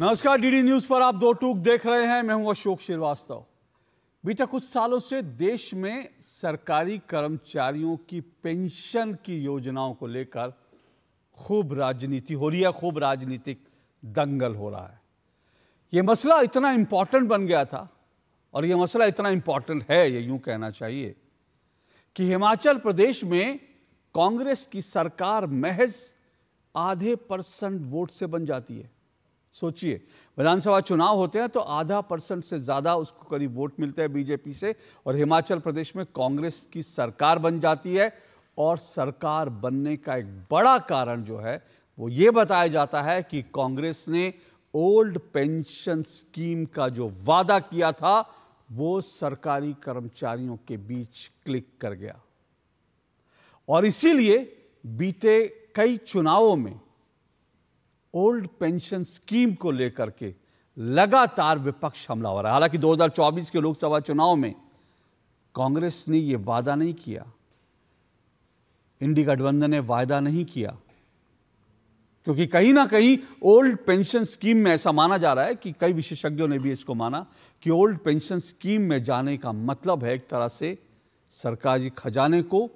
नमस्कार, DD news पर आप दो टूक देख रहे हैं। मैं हूं अशोक श्रीवास्तव। बीते कुछ सालों से देश में सरकारी कर्मचारियों की पेंशन की योजनाओं को लेकर खूब राजनीति हो रही है, खूब राजनीतिक दंगल हो रहा है। यह मसला इतना इंपॉर्टेंट बन गया था और यह मसला इतना इंपॉर्टेंट है, ये यूं कहना चाहिए कि हिमाचल प्रदेश में कांग्रेस की सरकार महज आधे % वोट से बन जाती है। सोचिए, विधानसभा चुनाव होते हैं तो आधा % से ज्यादा उसको करीब वोट मिलते हैं बीजेपी से, और हिमाचल प्रदेश में कांग्रेस की सरकार बन जाती है। और सरकार बनने का एक बड़ा कारण जो है वो ये बताया जाता है कि कांग्रेस ने ओल्ड पेंशन स्कीम का जो वादा किया था वो सरकारी कर्मचारियों के बीच क्लिक कर गया। और इसीलिए बीते कई चुनावों में ओल्ड पेंशन स्कीम को लेकर के लगातार विपक्ष हमला हो रहा है। हालांकि 2024 के लोकसभा चुनाव में कांग्रेस ने यह वादा नहीं किया, इंडी गठबंधन ने वादा नहीं किया, क्योंकि कहीं ना कहीं ओल्ड पेंशन स्कीम में ऐसा माना जा रहा है कि कई विशेषज्ञों ने भी इसको माना कि ओल्ड पेंशन स्कीम में जाने का मतलब है एक तरह से सरकारी खजाने को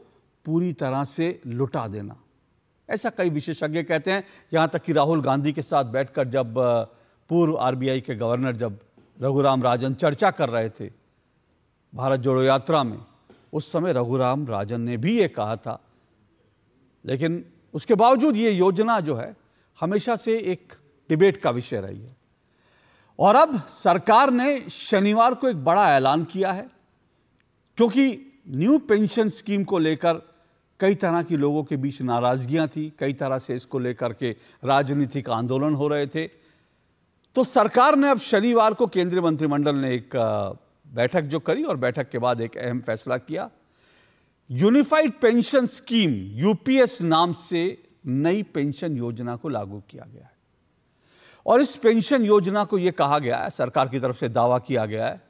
पूरी तरह से लुटा देना। ऐसा कई विशेषज्ञ कहते हैं। यहां तक कि राहुल गांधी के साथ बैठकर जब पूर्व आरबीआई के गवर्नर जब रघुराम राजन चर्चा कर रहे थे भारत जोड़ो यात्रा में, उस समय रघुराम राजन ने भी ये कहा था। लेकिन उसके बावजूद ये योजना जो है हमेशा से एक डिबेट का विषय रही है। और अब सरकार ने शनिवार को एक बड़ा ऐलान किया है, क्योंकि न्यू पेंशन स्कीम को लेकर कई तरह की लोगों के बीच नाराजगियां थी, कई तरह से इसको लेकर के राजनीतिक आंदोलन हो रहे थे। तो सरकार ने अब शनिवार को केंद्रीय मंत्रिमंडल ने एक बैठक जो करी और बैठक के बाद एक अहम फैसला किया। यूनिफाइड पेंशन स्कीम यूपीएस नाम से नई पेंशन योजना को लागू किया गया है। और इस पेंशन योजना को यह कहा गया है, सरकार की तरफ से दावा किया गया है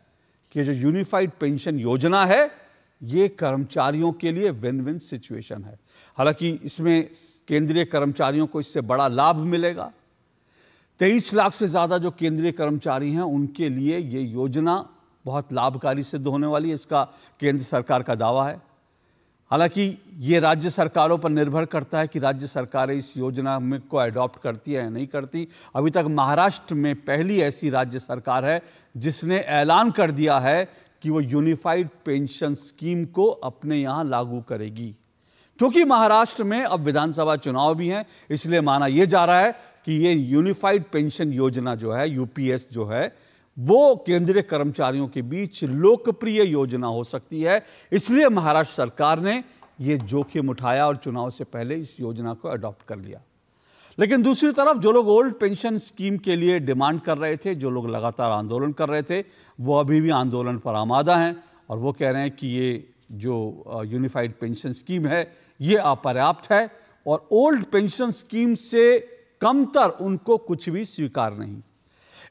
कि जो यूनिफाइड पेंशन योजना है ये कर्मचारियों के लिए विन विन सिचुएशन है। हालांकि इसमें केंद्रीय कर्मचारियों को इससे बड़ा लाभ मिलेगा। 23 लाख से ज्यादा जो केंद्रीय कर्मचारी हैं उनके लिए ये योजना बहुत लाभकारी सिद्ध होने वाली है, इसका केंद्र सरकार का दावा है। हालांकि ये राज्य सरकारों पर निर्भर करता है कि राज्य सरकारें इस योजना में को अडॉप्ट करती है या नहीं करती। अभी तक महाराष्ट्र में पहली ऐसी राज्य सरकार है जिसने ऐलान कर दिया है कि वो यूनिफाइड पेंशन स्कीम को अपने यहां लागू करेगी। क्योंकि महाराष्ट्र में अब विधानसभा चुनाव भी हैं, इसलिए माना यह जा रहा है कि ये यूनिफाइड पेंशन योजना जो है, यूपीएस जो है, वो केंद्रीय कर्मचारियों के बीच लोकप्रिय योजना हो सकती है। इसलिए महाराष्ट्र सरकार ने यह जोखिम उठाया और चुनाव से पहले इस योजना को अडॉप्ट कर लिया। लेकिन दूसरी तरफ जो लोग ओल्ड पेंशन स्कीम के लिए डिमांड कर रहे थे, जो लोग लगातार आंदोलन कर रहे थे, वो अभी भी आंदोलन पर आमादा हैं और वो कह रहे हैं कि ये जो यूनिफाइड पेंशन स्कीम है ये अपर्याप्त है और ओल्ड पेंशन स्कीम से कमतर उनको कुछ भी स्वीकार नहीं।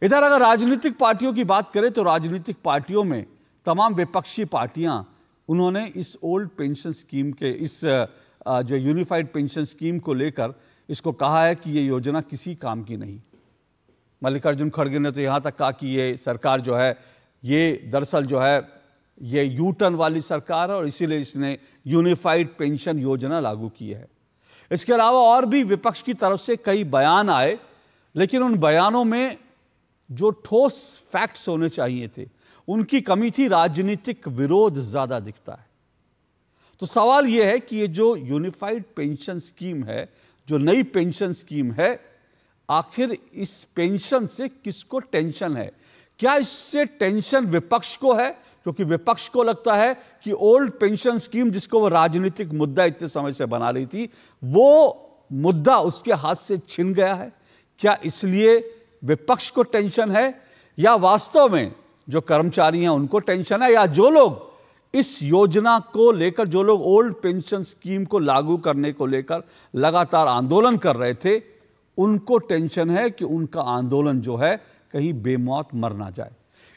इधर अगर राजनीतिक पार्टियों की बात करें तो राजनीतिक पार्टियों में तमाम विपक्षी पार्टियां उन्होंने इस ओल्ड पेंशन स्कीम के इस जो यूनिफाइड पेंशन स्कीम को लेकर इसको कहा है कि ये योजना किसी काम की नहीं। मल्लिकार्जुन खड़गे ने तो यहाँ तक कहा कि ये सरकार जो है ये दरअसल जो है ये यू टर्न वाली सरकार है और इसीलिए इसने यूनिफाइड पेंशन योजना लागू की है। इसके अलावा और भी विपक्ष की तरफ से कई बयान आए, लेकिन उन बयानों में जो ठोस फैक्ट्स होने चाहिए थे उनकी कमी थी, राजनीतिक विरोध ज्यादा दिखता है। तो सवाल यह है कि ये जो यूनिफाइड पेंशन स्कीम है, जो नई पेंशन स्कीम है, आखिर इस पेंशन से किसको टेंशन है? क्या इससे टेंशन विपक्ष को है? क्योंकि विपक्ष को लगता है कि ओल्ड पेंशन स्कीम जिसको वो राजनीतिक मुद्दा इतने समय से बना रही थी, वो मुद्दा उसके हाथ से छिन गया है। क्या इसलिए विपक्ष को टेंशन है, या वास्तव में जो कर्मचारी हैं उनको टेंशन है, या जो लोग इस योजना को लेकर, जो लोग ओल्ड पेंशन स्कीम को लागू करने को लेकर लगातार आंदोलन कर रहे थे, उनको टेंशन है कि उनका आंदोलन जो है कहीं बेमौत मर ना जाए।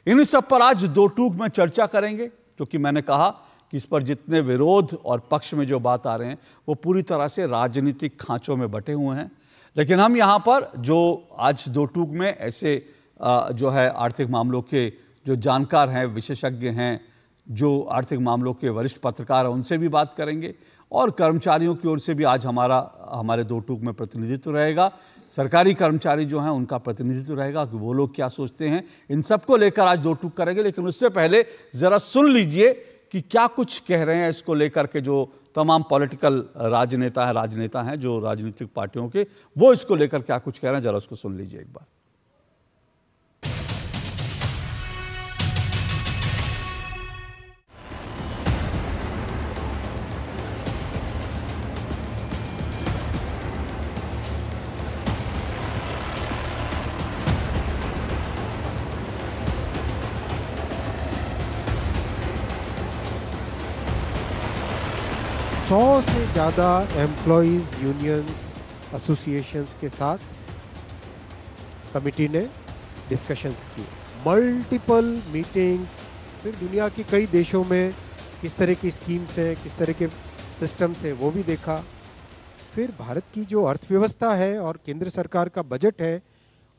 इन सब पर आज दो टूक में चर्चा करेंगे, क्योंकि मैंने कहा कि इस पर जितने विरोध और पक्ष में जो बात आ रहे हैं वो पूरी तरह से राजनीतिक खांचों में बटे हुए हैं। लेकिन हम यहाँ पर जो आज दो टूक में ऐसे जो है आर्थिक मामलों के जो जानकार हैं, विशेषज्ञ हैं, जो आर्थिक मामलों के वरिष्ठ पत्रकार हैं, उनसे भी बात करेंगे और कर्मचारियों की ओर से भी आज हमारे दो टूक में प्रतिनिधित्व रहेगा। सरकारी कर्मचारी जो हैं उनका प्रतिनिधित्व रहेगा कि वो लोग क्या सोचते हैं, इन सबको लेकर आज दो टूक करेंगे। लेकिन उससे पहले ज़रा सुन लीजिए कि क्या कुछ कह रहे हैं इसको लेकर के जो तमाम पॉलिटिकल राजनेता हैं जो राजनीतिक पार्टियों के, वो इसको लेकर क्या कुछ कह रहे हैं, ज़रा उसको सुन लीजिए एक बार। 100 से ज़्यादा एम्प्लॉयज़ यूनियंस एसोसिएशंस के साथ कमिटी ने डिस्कशंस किए, मल्टीपल मीटिंग्स, फिर दुनिया के कई देशों में किस तरह की स्कीम्स हैं, किस तरह के सिस्टम्स हैं, वो भी देखा। फिर भारत की जो अर्थव्यवस्था है और केंद्र सरकार का बजट है,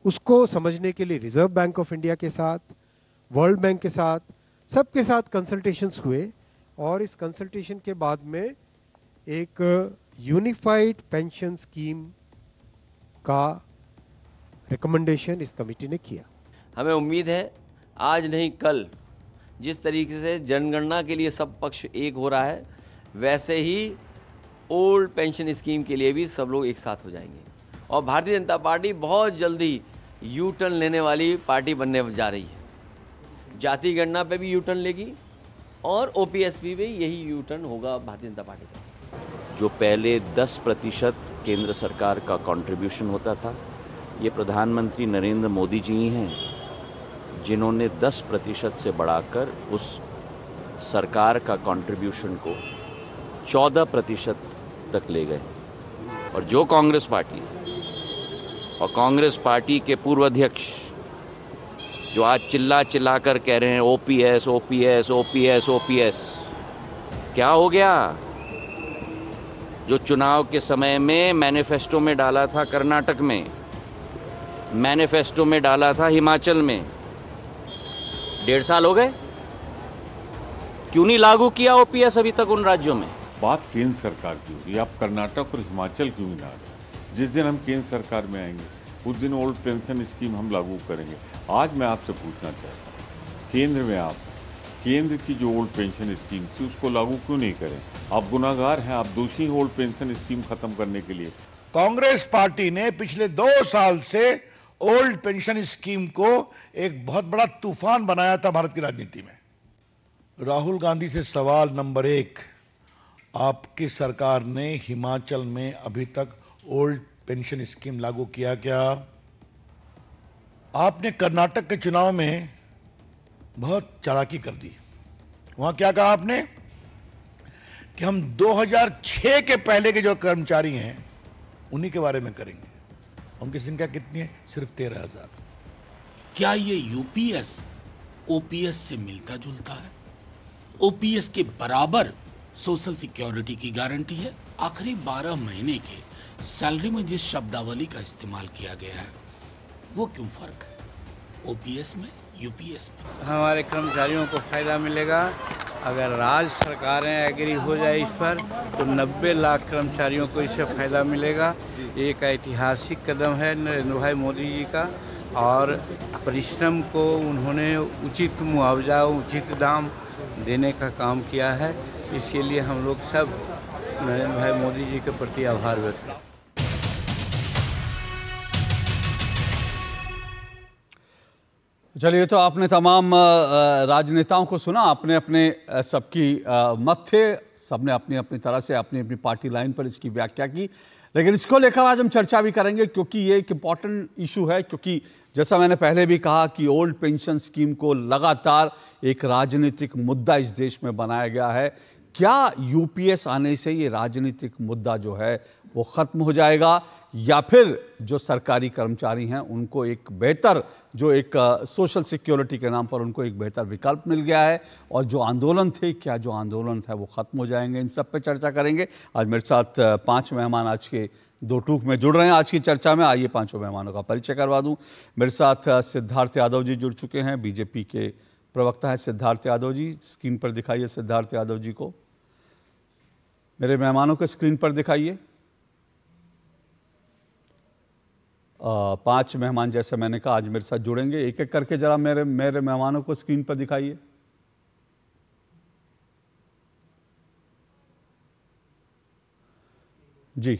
उसको समझने के लिए रिजर्व बैंक ऑफ इंडिया के साथ, वर्ल्ड बैंक के साथ, सबके साथ कंसल्टेशंस हुए और इस कंसल्टेशन के बाद में एक यूनिफाइड पेंशन स्कीम का रिकमेंडेशन इस कमेटी ने किया। हमें उम्मीद है आज नहीं कल जिस तरीके से जनगणना के लिए सब पक्ष एक हो रहा है, वैसे ही ओल्ड पेंशन स्कीम के लिए भी सब लोग एक साथ हो जाएंगे और भारतीय जनता पार्टी बहुत जल्दी यू टर्न लेने वाली पार्टी बनने जा रही है। जाति गणना पे भी यू टर्न लेगी और ओपीएसपी पे यही यू टर्न होगा भारतीय जनता पार्टी का। जो पहले 10% केंद्र सरकार का कंट्रीब्यूशन होता था, ये प्रधानमंत्री नरेंद्र मोदी जी ही हैं जिन्होंने 10% से बढ़ाकर उस सरकार का कंट्रीब्यूशन को 14% तक ले गए। और जो कांग्रेस पार्टी और कांग्रेस पार्टी के पूर्व अध्यक्ष जो आज चिल्ला कर कह रहे हैं ओपीएस ओपीएस ओपीएस ओपीएस, क्या हो गया? जो चुनाव के समय में मैनिफेस्टो में डाला था कर्नाटक में, मैनिफेस्टो में डाला था हिमाचल में, 1.5 साल हो गए, क्यों नहीं लागू किया ओपीएस अभी तक उन राज्यों में? बात केंद्र सरकार की हो रही है, आप कर्नाटक और हिमाचल क्यों नहीं ला रहे? जिस दिन हम केंद्र सरकार में आएंगे उस दिन ओल्ड पेंशन स्कीम हम लागू करेंगे। आज मैं आपसे पूछना चाहता हूँ, केंद्र में आप केंद्र की जो ओल्ड पेंशन स्कीम थी उसको लागू क्यों नहीं करें? आप गुनाहगार हैं, आप दोषी हैं ओल्ड पेंशन स्कीम खत्म करने के लिए। कांग्रेस पार्टी ने पिछले 2 साल से ओल्ड पेंशन स्कीम को एक बहुत बड़ा तूफान बनाया था भारत की राजनीति में। राहुल गांधी से सवाल नंबर 1, आपकी सरकार ने हिमाचल में अभी तक ओल्ड पेंशन स्कीम लागू किया क्या? आपने कर्नाटक के चुनाव में बहुत चालाकी कर दी। वहां क्या कहा आपने कि हम 2006 के पहले के जो कर्मचारी हैं उन्हीं के बारे में करेंगे। उनकी संख्या कितनी है? सिर्फ 13,000। क्या ये यूपीएस ओपीएस से मिलता जुलता है? ओपीएस के बराबर सोशल सिक्योरिटी की गारंटी है। आखिरी 12 महीने के सैलरी में जिस शब्दावली का इस्तेमाल किया गया है वो क्यों फर्क है ओपीएस में यूपीएस में? हमारे कर्मचारियों को फायदा मिलेगा। अगर राज्य सरकारें एग्री हो जाए इस पर तो 90 लाख कर्मचारियों को इससे फायदा मिलेगा। ये एक ऐतिहासिक कदम है नरेंद्र भाई मोदी जी का और परिश्रम को उन्होंने उचित मुआवजा, उचित दाम देने का काम किया है। इसके लिए हम लोग सब नरेंद्र भाई मोदी जी के प्रति आभार व्यक्त करते हैं। चलिए, तो आपने तमाम राजनेताओं को सुना, आपने अपने सबकी मत थे, सबने अपनी अपनी तरह से अपनी अपनी पार्टी लाइन पर इसकी व्याख्या की। लेकिन इसको लेकर आज हम चर्चा भी करेंगे क्योंकि ये एक इम्पॉर्टेंट इशू है। क्योंकि जैसा मैंने पहले भी कहा कि ओल्ड पेंशन स्कीम को लगातार एक राजनीतिक मुद्दा इस देश में बनाया गया है। क्या यूपीएस आने से ये राजनीतिक मुद्दा जो है वो ख़त्म हो जाएगा, या फिर जो सरकारी कर्मचारी हैं उनको एक बेहतर, जो एक सोशल सिक्योरिटी के नाम पर उनको एक बेहतर विकल्प मिल गया है, और जो आंदोलन थे, क्या जो आंदोलन था वो ख़त्म हो जाएंगे? इन सब पे चर्चा करेंगे। आज मेरे साथ 5 मेहमान आज के दो टूक में जुड़ रहे हैं आज की चर्चा में। आइए 5 मेहमानों का परिचय करवा दूं। मेरे साथ सिद्धार्थ यादव जी जुड़ चुके हैं, बीजेपी के प्रवक्ता हैं सिद्धार्थ यादव जी। स्क्रीन पर दिखाइए सिद्धार्थ यादव जी को। मेरे मेहमानों को स्क्रीन पर दिखाइए। 5 मेहमान जैसे मैंने कहा आज मेरे साथ जुड़ेंगे। एक एक करके जरा मेरे मेहमानों को स्क्रीन पर दिखाइए। जी,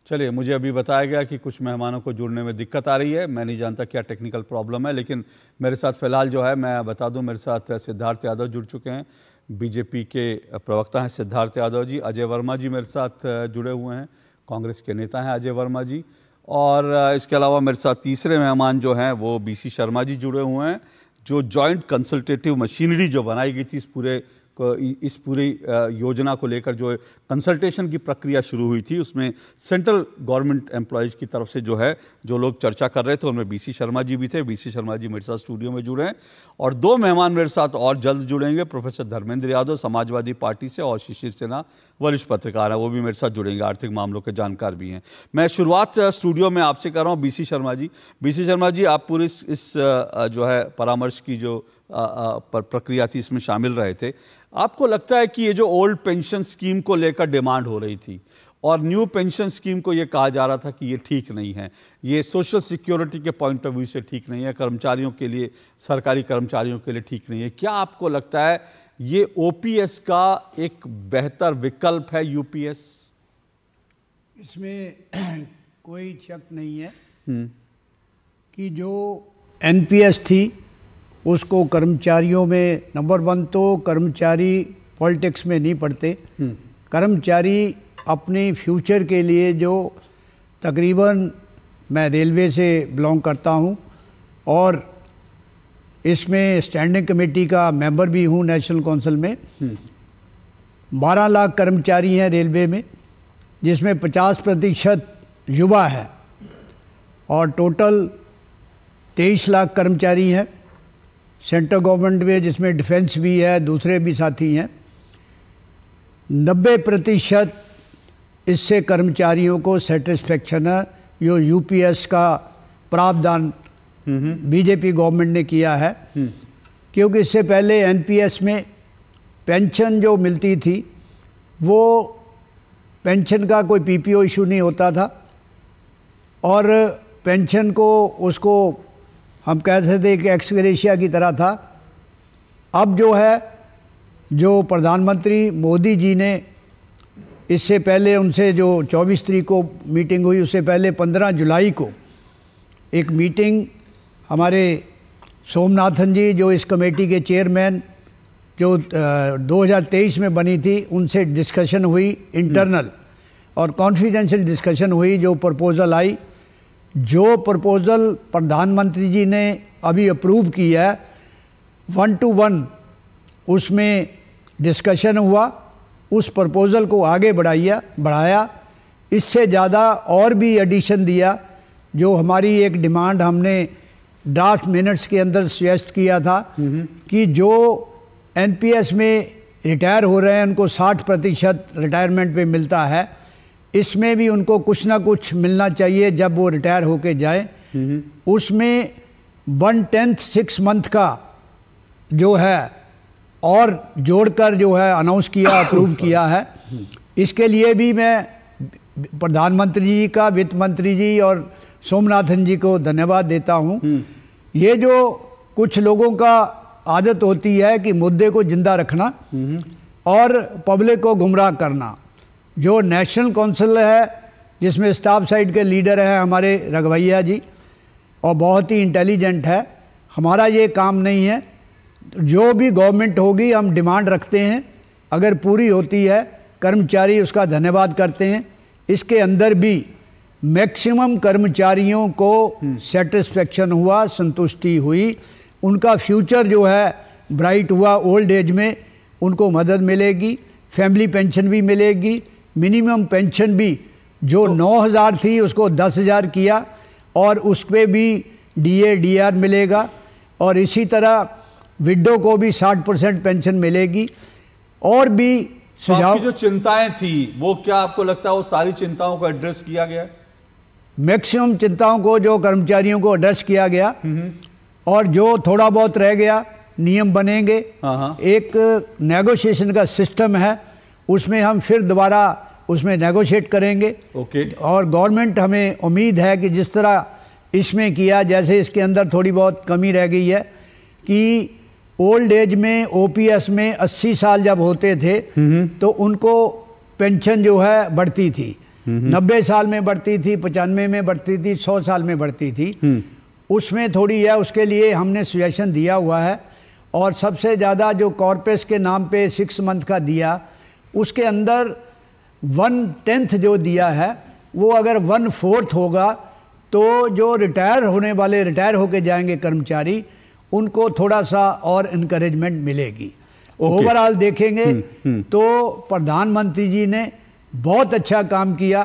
चलिए, मुझे अभी बताया गया कि कुछ मेहमानों को जुड़ने में दिक्कत आ रही है। मैं नहीं जानता क्या टेक्निकल प्रॉब्लम है, लेकिन मेरे साथ फ़िलहाल जो है मैं बता दूं, मेरे साथ सिद्धार्थ यादव जुड़ चुके हैं, बीजेपी के प्रवक्ता हैं सिद्धार्थ यादव जी। अजय वर्मा जी मेरे साथ जुड़े हुए हैं, कांग्रेस के नेता हैं अजय वर्मा जी। और इसके अलावा मेरे साथ तीसरे मेहमान जो हैं वो बीसी शर्मा जी जुड़े हुए हैं, जो जॉइंट कंसल्टेटिव मशीनरी जो बनाई गई थी इस पूरी योजना को लेकर, जो कंसल्टेशन की प्रक्रिया शुरू हुई थी, उसमें सेंट्रल गवर्नमेंट एम्प्लॉयज़ की तरफ से जो है जो लोग चर्चा कर रहे थे उनमें बीसी शर्मा जी भी थे। बीसी शर्मा जी मेरे साथ स्टूडियो में जुड़े हैं। और 2 मेहमान मेरे साथ और जल्द जुड़ेंगे, प्रोफेसर धर्मेंद्र यादव समाजवादी पार्टी से और शिशिर सिन्हा वरिष्ठ पत्रकार हैं, वो भी मेरे साथ जुड़ेंगे, आर्थिक मामलों के जानकार भी हैं। मैं शुरुआत स्टूडियो में आपसे कर रहा हूँ बीसी शर्मा जी। बीसी शर्मा जी, आप पूरी इस जो है परामर्श की जो प्रक्रिया थी इसमें शामिल रहे थे। आपको लगता है कि ये जो ओल्ड पेंशन स्कीम को लेकर डिमांड हो रही थी और न्यू पेंशन स्कीम को ये कहा जा रहा था कि ये ठीक नहीं है, ये सोशल सिक्योरिटी के पॉइंट ऑफ व्यू से ठीक नहीं है, कर्मचारियों के लिए, सरकारी कर्मचारियों के लिए ठीक नहीं है, क्या आपको लगता है ये ओपीएस का एक बेहतर विकल्प है यूपीएस? इसमें कोई शक नहीं है कि जो एनपीएस थी उसको कर्मचारियों में, नंबर 1 तो कर्मचारी पॉलिटिक्स में नहीं पड़ते। कर्मचारी अपने फ्यूचर के लिए, जो तकरीबन मैं रेलवे से बिलोंग करता हूँ और इसमें स्टैंडिंग कमेटी का मेंबर भी हूँ नेशनल काउंसिल में, 12 लाख कर्मचारी हैं रेलवे में, जिसमें 50% युवा है और टोटल 23 लाख कर्मचारी हैं सेंट्रल गवर्नमेंट में, जिसमें डिफेंस भी है, दूसरे भी साथी हैं। 90% इससे कर्मचारियों को सेटिस्फेक्शन है। जो यूपीएस का प्रावधान बीजेपी गवर्नमेंट ने किया है, क्योंकि इससे पहले एनपीएस में पेंशन जो मिलती थी वो पेंशन का कोई पीपीओ इशू नहीं होता था और पेंशन को उसको हम कहते थे कि एक्स ग्रेशिया की तरह था। अब जो है, जो प्रधानमंत्री मोदी जी ने इससे पहले उनसे जो 24 तारीख को मीटिंग हुई, उससे पहले 15 जुलाई को एक मीटिंग हमारे सोमनाथन जी, जो इस कमेटी के चेयरमैन, जो 2023 में बनी थी, उनसे डिस्कशन हुई इंटरनल और कॉन्फिडेंशियल डिस्कशन हुई। जो प्रपोज़ल आई, जो प्रपोज़ल प्रधानमंत्री जी ने अभी अप्रूव किया है 1 to 1, उसमें डिस्कशन हुआ, उस प्रपोज़ल को आगे बढ़ाया, इससे ज़्यादा और भी एडिशन दिया। जो हमारी एक डिमांड हमने ड्राफ्ट मिनट्स के अंदर सजेस्ट किया था कि जो एनपीएस में रिटायर हो रहे हैं उनको 60% रिटायरमेंट पे मिलता है, इसमें भी उनको कुछ ना कुछ मिलना चाहिए जब वो रिटायर होके जाए। उसमें 1/10 6 मंथ का जो है और जोड़कर जो है अनाउंस किया, अप्रूव किया है। इसके लिए भी मैं प्रधानमंत्री जी का, वित्त मंत्री जी और सोमनाथन जी को धन्यवाद देता हूँ। ये जो कुछ लोगों का आदत होती है कि मुद्दे को जिंदा रखना और पब्लिक को गुमराह करना। जो नेशनल काउंसिल है, जिसमें स्टाफ साइड के लीडर हैं हमारे रघवैया जी, और बहुत ही इंटेलिजेंट है, हमारा ये काम नहीं है। जो भी गवर्नमेंट होगी हम डिमांड रखते हैं, अगर पूरी होती है कर्मचारी उसका धन्यवाद करते हैं। इसके अंदर भी मैक्सिमम कर्मचारियों को सेटिस्फेक्शन हुआ, संतुष्टि हुई, उनका फ्यूचर जो है ब्राइट हुआ। ओल्ड एज में उनको मदद मिलेगी, फैमिली पेंशन भी मिलेगी, मिनिमम पेंशन भी जो 9,000 थी उसको 10,000 किया और उस पर भी DA DR मिलेगा, और इसी तरह विडो को भी 60% पेंशन मिलेगी। और भी सुझाव, आपकी जो चिंताएं थी वो क्या आपको लगता है वो सारी चिंताओं को एड्रेस किया गया? मैक्सिमम चिंताओं को जो कर्मचारियों को एड्रेस किया गया, और जो थोड़ा बहुत रह गया नियम बनेंगे। एक नेगोशिएशन का सिस्टम है, उसमें हम फिर दोबारा उसमें नेगोशिएट करेंगे। और गवर्नमेंट, हमें उम्मीद है कि जिस तरह इसमें किया, जैसे इसके अंदर थोड़ी बहुत कमी रह गई है कि ओल्ड एज में OPS में 80 साल जब होते थे तो उनको पेंशन जो है बढ़ती थी, 90 साल में बढ़ती थी, 95 में बढ़ती थी, 100 साल में बढ़ती थी। उसमें थोड़ी है, उसके लिए हमने सजेशन दिया हुआ है। और सबसे ज़्यादा जो कॉर्पस के नाम पे 6 मंथ का दिया, उसके अंदर 1/10 जो दिया है वो अगर 1/4 होगा तो जो रिटायर होके जाएंगे कर्मचारी, उनको थोड़ा सा और इनकरेजमेंट मिलेगी। ओवरऑल देखेंगे तो प्रधानमंत्री जी ने बहुत अच्छा काम किया,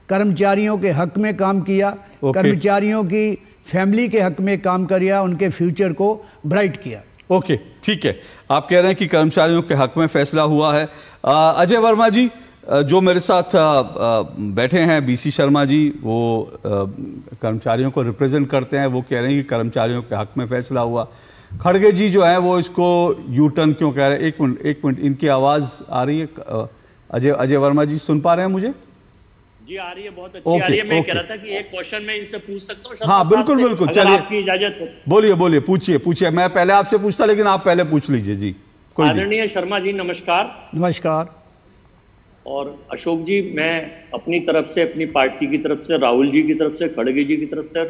कर्मचारियों के हक में काम किया, कर्मचारियों की फैमिली के हक में काम किया, उनके फ्यूचर को ब्राइट किया। ओके, ठीक है, आप कह रहे हैं कि कर्मचारियों के हक में फैसला हुआ है। अजय वर्मा जी जो मेरे साथ बैठे हैं, BC शर्मा जी, वो कर्मचारियों को रिप्रेजेंट करते हैं, वो कह रहे हैं कि कर्मचारियों के हक में फैसला हुआ। खड़गे जी जो है वो इसको यू टर्न क्यों कह रहे हैं? एक मिनट, इनकी आवाज़ आ रही है? अजय वर्मा जी सुन पा रहे हैं मुझे? जी आ रही है, बहुत अच्छी आ रही है। मैं कह रहा था कि एक क्वेश्चन मैं इनसे पूछ सकता हूँ? हाँ बिल्कुल बिल्कुल, चलिए आपकी इजाजत हो। बोलिए, पूछिए। मैं पहले आपसे पूछता, लेकिन आप पहले पूछ लीजिए जी। आदरणीय शर्मा जी नमस्कार। नमस्कार। और अशोक जी, मैं अपनी तरफ से, अपनी पार्टी की तरफ से, राहुल जी की तरफ से, खड़गे जी की तरफ से,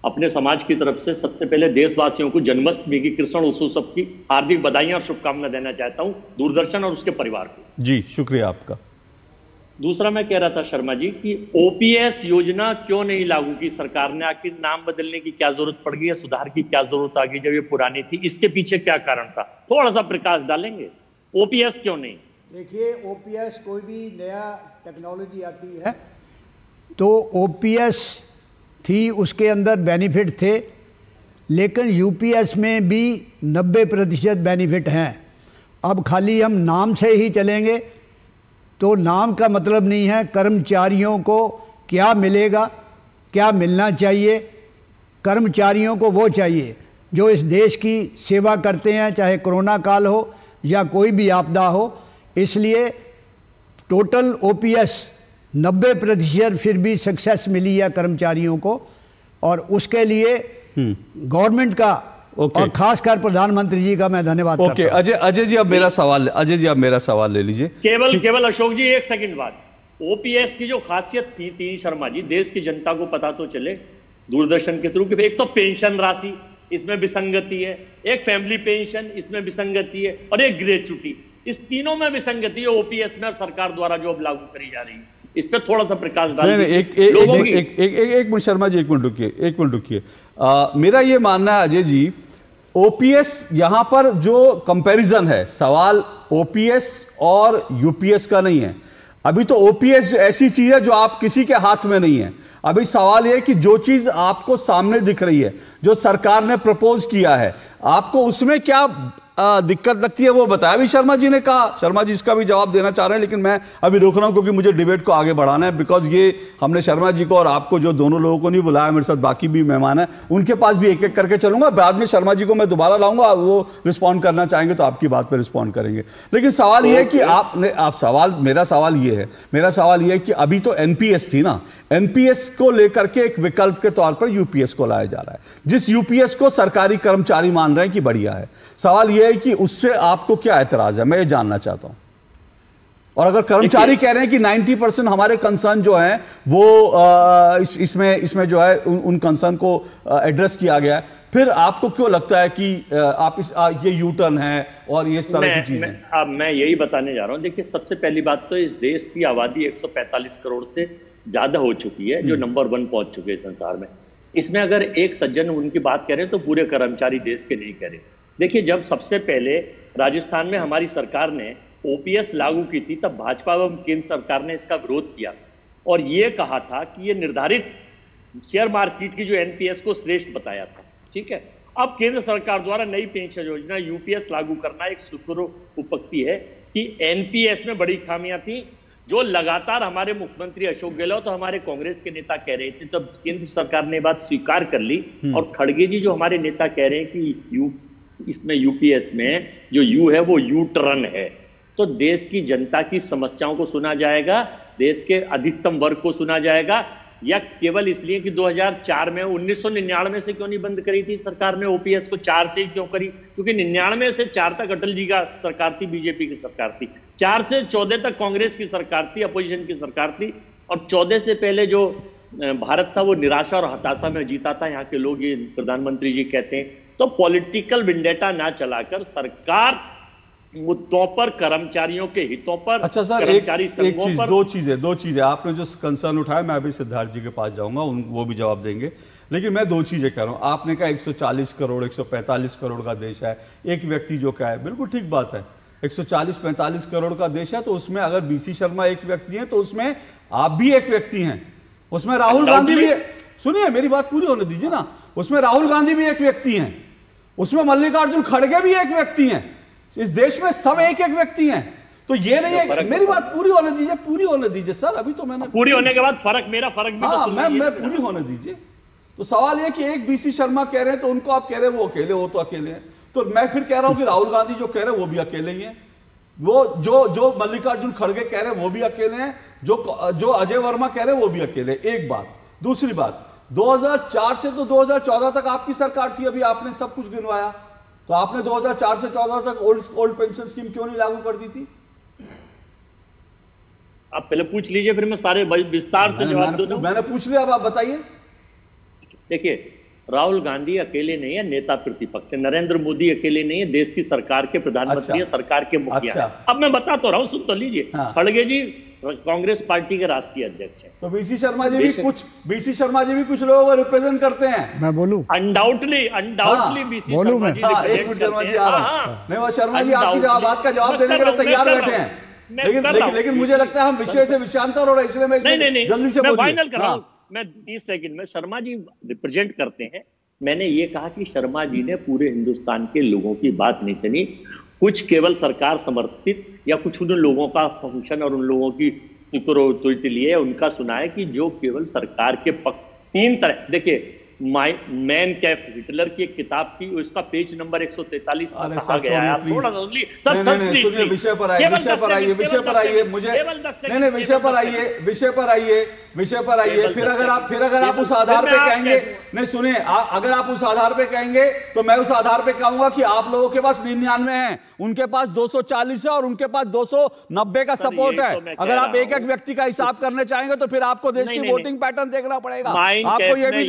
अपने समाज की तरफ से सबसे पहले देशवासियों को जन्माष्टमी की, कृष्ण उत्सव की हार्दिक बधाइयां और शुभकामनाएं देना चाहता हूं, दूरदर्शन और उसके परिवार को। जी शुक्रिया आपका। दूसरा मैं कह रहा था शर्मा जी कि OPS योजना क्यों नहीं लागू की सरकार ने? आखिर नाम बदलने की क्या जरूरत पड़ गई है? सुधार की क्या जरूरत आ गई जब ये पुरानी थी? इसके पीछे क्या कारण था? थोड़ा सा प्रकाश डालेंगे। OPS क्यों नहीं? देखिए, OPS कोई भी नया टेक्नोलॉजी आती है तो OPS थी, उसके अंदर बेनिफिट थे, लेकिन UPS में भी 90% बेनिफिट हैं। अब खाली हम नाम से ही चलेंगे तो नाम का मतलब नहीं है। कर्मचारियों को क्या मिलेगा, क्या मिलना चाहिए? कर्मचारियों को वो चाहिए जो इस देश की सेवा करते हैं, चाहे कोरोना काल हो या कोई भी आपदा हो। इसलिए टोटल OPS 90% फिर भी सक्सेस मिली है कर्मचारियों को, और उसके लिए गवर्नमेंट का और खासकर प्रधानमंत्री जी का मैं धन्यवाद करता हूं। अजय जी अब मेरा सवाल ले लीजिए। केवल अशोक जी एक सेकंड बाद, OPS की जो खासियत थी शर्मा जी, देश की जनता को पता तो चले दूरदर्शन के थ्रू कि एक तो पेंशन राशि इसमें विसंगति है, एक फैमिली पेंशन इसमें विसंगति है, और एक ग्रेच्युटी, इस तीनों में विसंगति है OPS में, और सरकार द्वारा जो अब लागू करी जा रही है, इस पे थोड़ा सा प्रकाश डालिए। एक मिनट शर्मा जी, एक मिनट रुकिए। मेरा ये मानना है अजय जी, OPS यहां पर जो कंपैरिजन है, सवाल OPS और UPS का नहीं है। अभी तो OPS ऐसी चीज है जो आप किसी के हाथ में नहीं है। अभी सवाल यह है कि जो चीज आपको सामने दिख रही है, जो सरकार ने प्रपोज किया है, आपको उसमें क्या दिक्कत लगती है वो बताया भी शर्मा जी ने कहा। शर्मा जी इसका भी जवाब देना चाह रहे हैं, लेकिन मैं अभी रोक रहा हूं क्योंकि मुझे डिबेट को आगे बढ़ाना है। बिकॉज ये हमने शर्मा जी को और आपको, जो दोनों लोगों को नहीं बुलाया, मेरे साथ बाकी भी मेहमान हैं, उनके पास भी एक एक करके चलूंगा। बाद में शर्मा जी को मैं दोबारा लाऊंगा, वो रिस्पॉन्ड करना चाहेंगे तो आपकी बात पर रिस्पॉन्ड करेंगे। लेकिन सवाल ये है कि मेरा सवाल ये है कि अभी तो NPS थी ना, NPS को लेकर के एक विकल्प के तौर पर UPS को लाया जा रहा है, जिस UPS को सरकारी कर्मचारी मान रहे हैं कि बढ़िया है। सवाल यह है कि उससे आपको क्या एतराज है, मैं ये जानना चाहता हूं। और अगर कर्मचारी कह रहे हैं कि 90% हमारे कंसर्न जो है वो इसमें जो है उन कंसर्न को एड्रेस किया गया है, फिर आपको क्यों लगता है कि ये यू टर्न है और ये इस तरह की चीजें? मैं यही बताने जा रहा हूं। देखिए, सबसे पहली बात तो इस देश की आबादी 145 करोड़ से ज्यादा हो चुकी है, जो नंबर 1 पहुंच चुके हैं संसार में। इसमें अगर एक सज्जन उनकी बात कह रहे हैं तो पूरे कर्मचारी देश के नहीं कह रहे। देखिए, जब सबसे पहले राजस्थान में हमारी सरकार ने ओपीएस लागू की थी, तब भाजपा एवं केंद्र सरकार ने इसका विरोध किया और ये कहा था कि ये निर्धारित शेयर मार्केट की जो एनपीएस को श्रेष्ठ बताया था। ठीक है, अब केंद्र सरकार द्वारा नई पेंशन योजना यूपीएस लागू करना एक उपपत्ति है कि एनपीएस में बड़ी खामियां थी, जो लगातार हमारे मुख्यमंत्री अशोक गहलोत तो हमारे कांग्रेस के नेता कह रहे थे, तब केंद्र सरकार ने बात स्वीकार कर ली। और खड़गे जी जो हमारे नेता कह रहे हैं कि इसमें यूपीएस में जो यू है वो यू टर्न है, तो देश की जनता की समस्याओं को सुना जाएगा, देश के अधिकतम वर्ग को सुना जाएगा, या केवल इसलिए कि 2004 में 1999 से क्यों नहीं बंद करी थी सरकार ने ओपीएस को, 4 से क्यों करी? क्योंकि 99 से 4 तक अटल जी का सरकार थी, बीजेपी की सरकार थी, 4 से 14 तक कांग्रेस की सरकार थी, अपोजिशन की सरकार थी, और 14 से पहले जो भारत था वो निराशा और हताशा में जीता था, यहाँ के लोग ये प्रधानमंत्री जी कहते हैं। तो पॉलिटिकल विंडेटा ना चलाकर सरकार मुद्दों पर, कर्मचारियों के हितों पर, अच्छा सर, कर्मचारी एक चीज, दो चीजें आपने जो कंसर्न उठाया, मैं अभी सिद्धार्थ जी के पास जाऊंगा, वो भी जवाब देंगे, लेकिन मैं 2 चीजें कह रहा हूं। आपने कहा 140 करोड़ 145 करोड़ का देश है, एक व्यक्ति जो कहा है बिल्कुल ठीक बात है, 140-45 करोड़ का देश है, तो उसमें अगर बीसी शर्मा एक व्यक्ति है तो उसमें आप भी एक व्यक्ति हैं, उसमें राहुल गांधी भी, सुनिए मेरी बात पूरी होने दीजिए ना, उसमें राहुल गांधी भी एक व्यक्ति हैं, उसमें मल्लिकार्जुन खड़गे भी एक व्यक्ति हैं, इस देश में सब एक एक व्यक्ति हैं। तो ये नहीं है, मेरी बात पूरी होने दीजिए सर, अभी तो मैंने पूरी होने के बाद मेरा फर्क भी हाँ, मैं पूरी होने दीजिए। तो सवाल ये कि एक बीसी शर्मा कह रहे हैं तो उनको आप कह रहे हैं वो अकेले, वो तो अकेले हैं, तो मैं फिर कह रहा हूं कि राहुल गांधी जो कह रहे हैं वो भी अकेले ही हैं, वो जो मल्लिकार्जुन खड़गे कह रहे हैं वो भी अकेले हैं, जो अजय वर्मा कह रहे हैं वो भी अकेले। एक बात। दूसरी बात, 2004 से तो 2014 तक आपकी सरकार थी, अभी आपने सब कुछ गिनवाया, तो आपने 2004 से 14 तक ओल्ड पेंशन स्कीम क्यों नहीं लागू कर दी थी? आप पहले पूछ लीजिए, फिर मैं सारे विस्तार से जवाब दूंगा। मैंने पूछ लिया, अब आप बताइए। देखिए, राहुल गांधी अकेले नहीं है नेता प्रतिपक्ष, नरेंद्र मोदी अकेले नहीं है देश की सरकार के प्रधानमंत्री, सरकार के मुखिया। अब मैं बता तो रहा हूं, सुन तो लीजिए। खड़गे जी कांग्रेस पार्टी के राष्ट्रीय अध्यक्ष हैं, तो बीसी शर्मा जी भी कुछ लोगों को रिप्रेजेंट करते हैं। मैं बोलूं? अनडाउटली बीसी शर्मा जी एक मिनट शर्मा जी आ रहा हूं। नहीं, वो शर्मा जी आपकी बात का जवाब देने के लिए तैयार बैठे हैं, लेकिन मुझे लगता है हम विषय से विषयांतर हो रहे हैं, इसलिए मैं जल्दी से फाइनल कर रहा हूं। मैं 30 सेकंड में, शर्मा जी रिप्रेजेंट करते हैं, मैंने ये कहा कि शर्मा जी ने पूरे हिंदुस्तान के लोगों की बात नहीं सुनी, कुछ केवल सरकार समर्थित या कुछ उन लोगों का फंक्शन और उन लोगों की फिक्र लिए उनका सुना है कि जो केवल सरकार के पक्ष। 3 तरह, देखिए मैन कैफ हिटलर की एक किताब थी, उसका पेज नंबर 143 में कहा गया है। थोड़ा सुनिए, विषय पर आइए, फिर अगर आप उस आधार पे कहेंगे, नहीं सुनिए, अगर आप उस आधार पे कहेंगे तो मैं उस आधार पे कहूंगा कि आप लोगों के पास 99 है, उनके पास 240 है और उनके पास 290 का सपोर्ट है। अगर आप एक एक व्यक्ति का हिसाब करने चाहेंगे तो फिर आपको देश की वोटिंग पैटर्न देखना पड़ेगा, आपको ये भी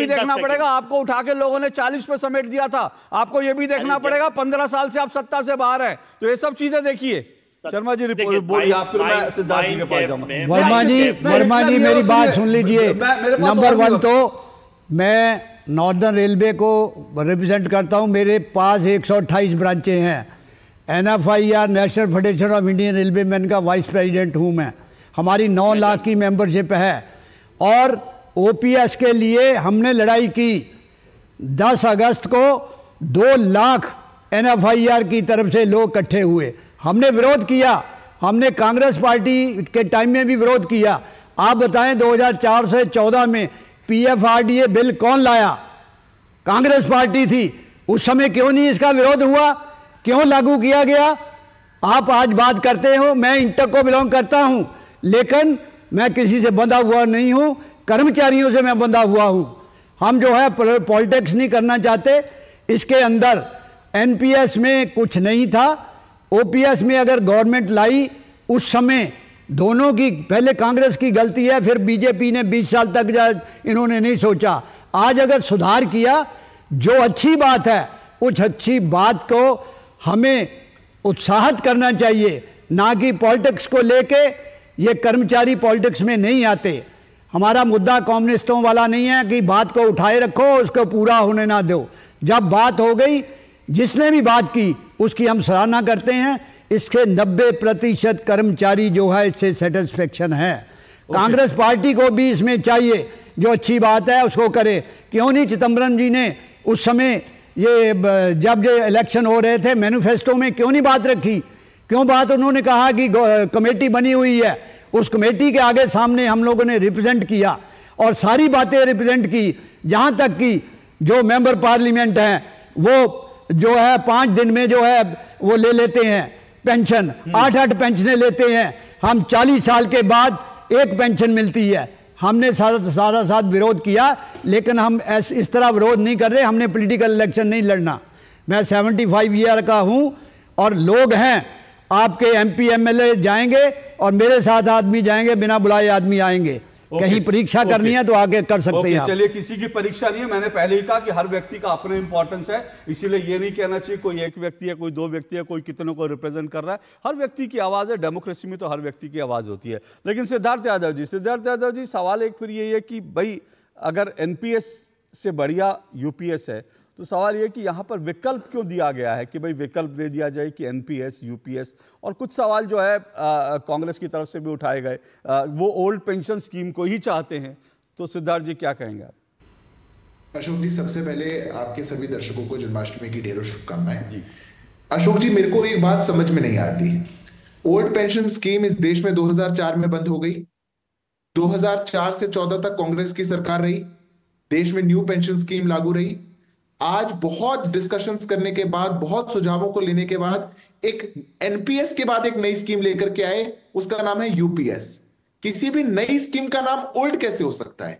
देखना पड़ेगा, आपको उठा के लोगों ने 40 पे समेट दिया था, आपको ये भी देखना पड़ेगा 15 साल से आप सत्ता से बाहर है, तो ये सब चीजें देखिए। शर्मा जी बोलिए, आप फिर मैं सिद्धार्थ जी के पास जाऊंगा। वर्मा जी मेरी बात सुन लीजिए। नंबर 1 तो मैं नॉर्दर्न रेलवे को रिप्रेजेंट करता हूं, मेरे पास 128 ब्रांचें हैं, NFIR national federation of Indian railway man का वाइस प्रेसिडेंट हूं मैं, हमारी 9 लाख की मेंबरशिप है, और OPS के लिए हमने लड़ाई की। 10 अगस्त को 2 लाख NFIR की तरफ से लोग इकट्ठे हुए, हमने विरोध किया, हमने कांग्रेस पार्टी के टाइम में भी विरोध किया। आप बताएं 2004 से 14 में PFRDA बिल कौन लाया? कांग्रेस पार्टी थी, उस समय क्यों नहीं इसका विरोध हुआ, क्यों लागू किया गया? आप आज बात करते हो, मैं इंटर को बिलोंग करता हूं, लेकिन मैं किसी से बंधा हुआ नहीं हूं, कर्मचारियों से मैं बंधा हुआ हूं। हम जो है पॉलिटिक्स नहीं करना चाहते। इसके अंदर NPS में कुछ नहीं था, OPS में अगर गवर्नमेंट लाई उस समय दोनों की, पहले कांग्रेस की गलती है, फिर बीजेपी ने 20 साल तक इन्होंने नहीं सोचा। आज अगर सुधार किया, जो अच्छी बात है, उस अच्छी बात को हमें उत्साहित करना चाहिए, ना कि पॉलिटिक्स को लेके। ये कर्मचारी पॉलिटिक्स में नहीं आते। हमारा मुद्दा कम्युनिस्टों वाला नहीं है कि बात को उठाए रखो, उसको पूरा होने ना दो। जब बात हो गई, जिसने भी बात की उसकी हम सराहना करते हैं। इसके 90% कर्मचारी जो है इससे सेटिस्फेक्शन है। कांग्रेस पार्टी को भी इसमें चाहिए, जो अच्छी बात है उसको करे। क्यों नहीं चिदम्बरम जी ने उस समय ये जब ये इलेक्शन हो रहे थे मैनिफेस्टो में क्यों नहीं बात रखी? क्यों बात उन्होंने कहा कि कमेटी बनी हुई है, उस कमेटी के आगे सामने हम लोगों ने रिप्रेजेंट किया और सारी बातें रिप्रेजेंट की। जहाँ तक कि जो मेंबर पार्लियामेंट हैं वो जो है 5 दिन में जो है वो ले लेते हैं पेंशन, 8-8 पेंशनें लेते हैं। हम 40 साल के बाद एक पेंशन मिलती है। हमने सारा साथ विरोध किया, लेकिन हम इस तरह विरोध नहीं कर रहे। हमने पॉलिटिकल इलेक्शन नहीं लड़ना। मैं 75 ईयर का हूं और लोग हैं, आपके MP MLA जाएंगे और मेरे साथ आदमी जाएंगे, बिना बुलाए आदमी आएंगे। कहीं परीक्षा करनी है तो आगे कर सकते हैं। चलिए, किसी की परीक्षा नहीं है। मैंने पहले ही कहा कि हर व्यक्ति का अपना इंपॉर्टेंस है, इसीलिए ये नहीं कहना चाहिए कोई एक व्यक्ति है, कोई 2 व्यक्ति है, कोई कितनों को रिप्रेजेंट कर रहा है। हर व्यक्ति की आवाज है, डेमोक्रेसी में तो हर व्यक्ति की आवाज होती है। लेकिन सिद्धार्थ यादव जी सवाल एक फिर यही है कि भाई अगर NPS से बढ़िया UPS है तो सवाल ये कि यहाँ पर विकल्प क्यों दिया गया है कि भाई विकल्प दे दिया जाए कि NPS UPS, और कुछ सवाल जो है कांग्रेस की तरफ से भी उठाए गए, वो ओल्ड पेंशन स्कीम को ही चाहते हैं। तो सिद्धार्थ जी क्या कहेंगे आप? अशोक जी, सबसे पहले आपके सभी दर्शकों को जन्माष्टमी की ढेरों शुभकामनाएं। अशोक जी, मेरे को एक बात समझ में नहीं आती। ओल्ड पेंशन स्कीम इस देश में 2004 में बंद हो गई। 2004 से 14 तक कांग्रेस की सरकार रही, देश में न्यू पेंशन स्कीम लागू रही। आज बहुत डिस्कशंस करने के बाद, बहुत सुझावों को लेने के बाद एक NPS के बाद एक नई स्कीम लेकर के आए, उसका नाम है UPS। किसी भी नई स्कीम का नाम ओल्ड कैसे हो सकता है?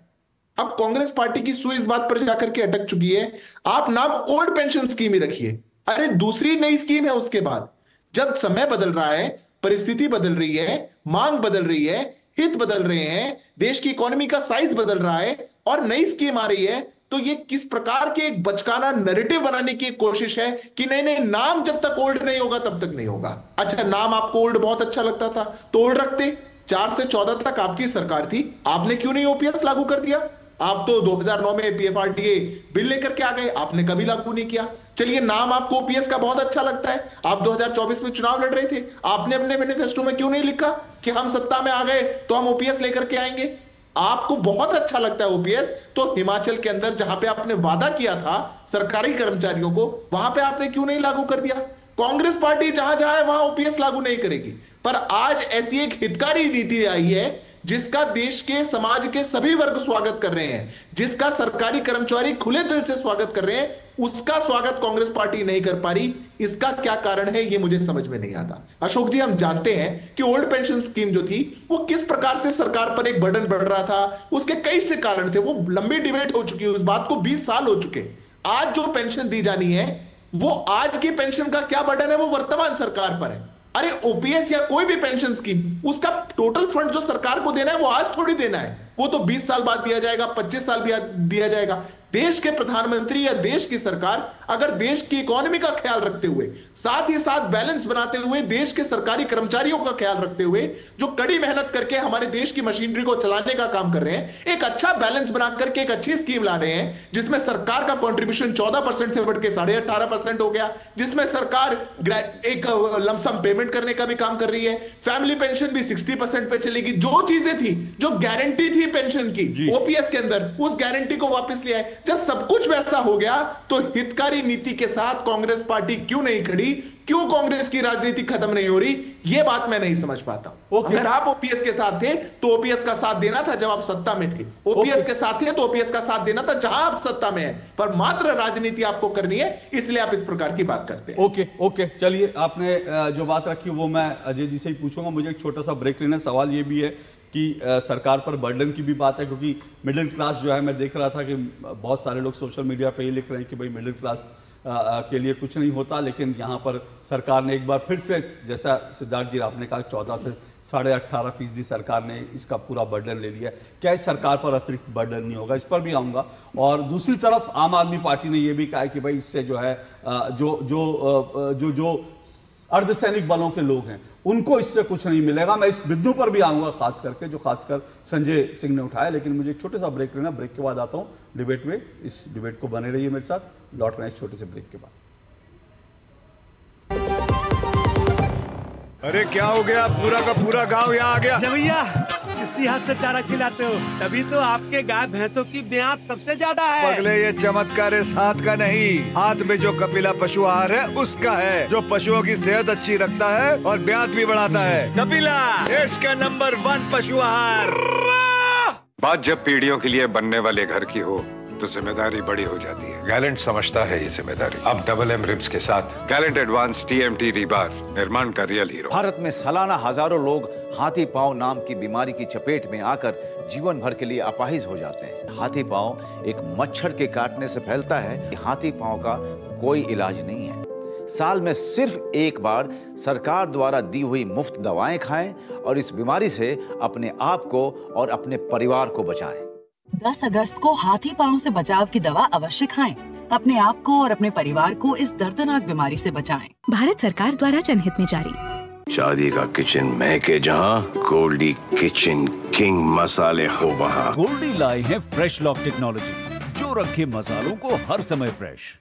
अब कांग्रेस पार्टी की सुई इस बात पर जाकर के अटक चुकी है, आप नाम ओल्ड पेंशन स्कीम ही रखिए। अरे दूसरी नई स्कीम है उसके बाद। जब समय बदल रहा है, परिस्थिति बदल रही है, मांग बदल रही है, हित बदल रहे हैं, देश की इकोनॉमी का साइज बदल रहा है और नई स्कीम आ रही है, तो ये किस प्रकार के एक बचकाना नैरेटिव बनाने की कोशिश है कि नहीं नहीं, नाम जब तक ओल्ड नहीं होगा तब तक नहीं होगा। अच्छा, नाम आपको ओल्ड बहुत अच्छा लगता था तो ओल्ड रखते। 4 से 14 तक आपकी सरकार थी, आपने क्यों नहीं OPS लागू कर दिया? आप तो 2009 में PFRDA बिल लेकर के आ गए, आपने कभी लागू नहीं किया। चलिए, नाम आपको OPS का बहुत अच्छा लगता है, आप 2024 में चुनाव लड़ रहे थे, आपने अपने मैनिफेस्टो में क्यों नहीं लिखा कि हम सत्ता में आ गए तो हम OPS लेकर के आएंगे? आपको बहुत अच्छा लगता है OPS, तो हिमाचल के अंदर जहां पे आपने वादा किया था सरकारी कर्मचारियों को, वहां पे आपने क्यों नहीं लागू कर दिया? कांग्रेस पार्टी जहां जहां है वहां OPS लागू नहीं करेगी, पर आज ऐसी एक हितकारी नीति आई है जिसका देश के समाज के सभी वर्ग स्वागत कर रहे हैं, जिसका सरकारी कर्मचारी खुले दिल से स्वागत कर रहे हैं, उसका स्वागत कांग्रेस पार्टी नहीं कर पा रही। इसका क्या कारण है ये मुझे समझ में नहीं आता। अशोक जी, हम जानते हैं कि ओल्ड पेंशन स्कीम जो थी वो किस प्रकार से सरकार पर एक बर्डन बढ़ रहा था, उसके कई से कारण थे, वो लंबी डिबेट हो चुकी है, उस बात को 20 साल हो चुके। आज जो पेंशन दी जानी है वो आज की पेंशन का क्या बर्डन है वो वर्तमान सरकार पर है। अरे OPS या कोई भी पेंशन स्कीम, उसका टोटल फंड जो सरकार को देना है वो आज थोड़ी देना है, वो तो 20 साल बाद दिया जाएगा, 25 साल बाद दिया जाएगा। देश के प्रधानमंत्री या देश की सरकार अगर देश की इकोनॉमी का ख्याल रखते हुए, साथ ही साथ बैलेंस बनाते हुए, देश के सरकारी कर्मचारियों का ख्याल रखते हुए, जो कड़ी मेहनत करके हमारे देश की मशीनरी को चलाने का काम कर रहे हैं, एक अच्छा बैलेंस बना करके एक अच्छी स्कीम ला रहे हैं जिसमें सरकार का कंट्रीब्यूशन 14% से बढ़ के 18.5% हो गया, जिसमें सरकार एक लमसम पेमेंट करने का भी काम कर रही है, फैमिली पेंशन भी 60% पे चलेगी। जो चीजें थी, जो गारंटी थी पेंशन की OPS के अंदर, उस गारंटी को वापस लिया है। जब सब कुछ वैसा हो गया तो हितकारी नीति के साथ कांग्रेस पार्टी क्यों नहीं खड़ी? क्यों कांग्रेस की राजनीति खत्म नहीं हो रही? ये बात मैं नहीं समझ पाता। अगर आप OPS के साथ थे तो OPS का साथ देना था जब आप सत्ता में थे, OPS के साथ थे तो OPS का साथ देना था जहां आप सत्ता में है, पर मात्र राजनीति आपको करनी है, इसलिए आप इस प्रकार की बात करते हैं। ओके, चलिए, आपने जो बात रखी वो मैं अजय जी से ही पूछूंगा। मुझे एक छोटा सा ब्रेक लेना। सवाल ये भी है कि सरकार पर बर्डन की भी बात है, क्योंकि मिडिल क्लास जो है, मैं देख रहा था कि बहुत सारे लोग सोशल मीडिया पे ही लिख रहे हैं कि भाई मिडिल क्लास के लिए कुछ नहीं होता, लेकिन यहाँ पर सरकार ने एक बार फिर से, जैसा सिद्धार्थ जी आपने कहा, 14 से 18.5% सरकार ने इसका पूरा बर्डन ले लिया। क्या इस सरकार पर अतिरिक्त बर्डन नहीं होगा? इस पर भी आऊँगा। और दूसरी तरफ आम आदमी पार्टी ने यह भी कहा कि भाई इससे जो है जो अर्धसैनिक बलों के लोग हैं उनको इससे कुछ नहीं मिलेगा। मैं इस बिंदु पर भी आऊंगा, खास करके जो खासकर संजय सिंह ने उठाया। लेकिन मुझे एक छोटे सा ब्रेक लेना, ब्रेक के बाद आता हूं डिबेट में। इस डिबेट को बने रहिए मेरे साथ, लौट रहे हैं इस छोटे से ब्रेक के बाद। अरे क्या हो गया, पूरा का पूरा गांव यहाँ आ गया। भैया इसी हाथ से चारा खिलाते हो, तभी तो आपके गाय भैंसों की ब्याज सबसे ज्यादा है। पगले, ये चमत्कार इस हाथ का नहीं, हाथ में जो कपिला पशु आहार है उसका है, जो पशुओं की सेहत अच्छी रखता है और ब्याज भी बढ़ाता है। कपिला देश का नंबर 1 पशु आहार। बात जब पीढ़ियों के लिए बनने वाले घर की हो तो जिम्मेदारी बड़ी हो जाती है। गैलेंट समझता है ये जिम्मेदारी। अब डबल एम रिब्स के साथ गैलेंट एडवांस TMT रीबार, निर्माण का रियल हीरो। भारत में सालाना हजारों लोग हाथी पांव नाम की बीमारी की चपेट में आकर जीवन भर के लिए अपाहिज हो जाते हैं। हाथी पांव एक मच्छर के काटने से फैलता है। हाथी पांव का कोई इलाज नहीं है। साल में सिर्फ एक बार सरकार द्वारा दी हुई मुफ्त दवाएं खाएं और इस बीमारी से अपने आप को और अपने परिवार को बचाएं। 10 अगस्त को हाथी पांव से बचाव की दवा अवश्य खाएं। अपने आप को और अपने परिवार को इस दर्दनाक बीमारी से बचाएं। भारत सरकार द्वारा जनहित में जारी। शादी का किचन महके जहां, गोल्डी किचन किंग मसाले हो वहां। गोल्डी लाए हैं फ्रेश लॉक टेक्नोलॉजी, जो रखे मसालों को हर समय फ्रेश।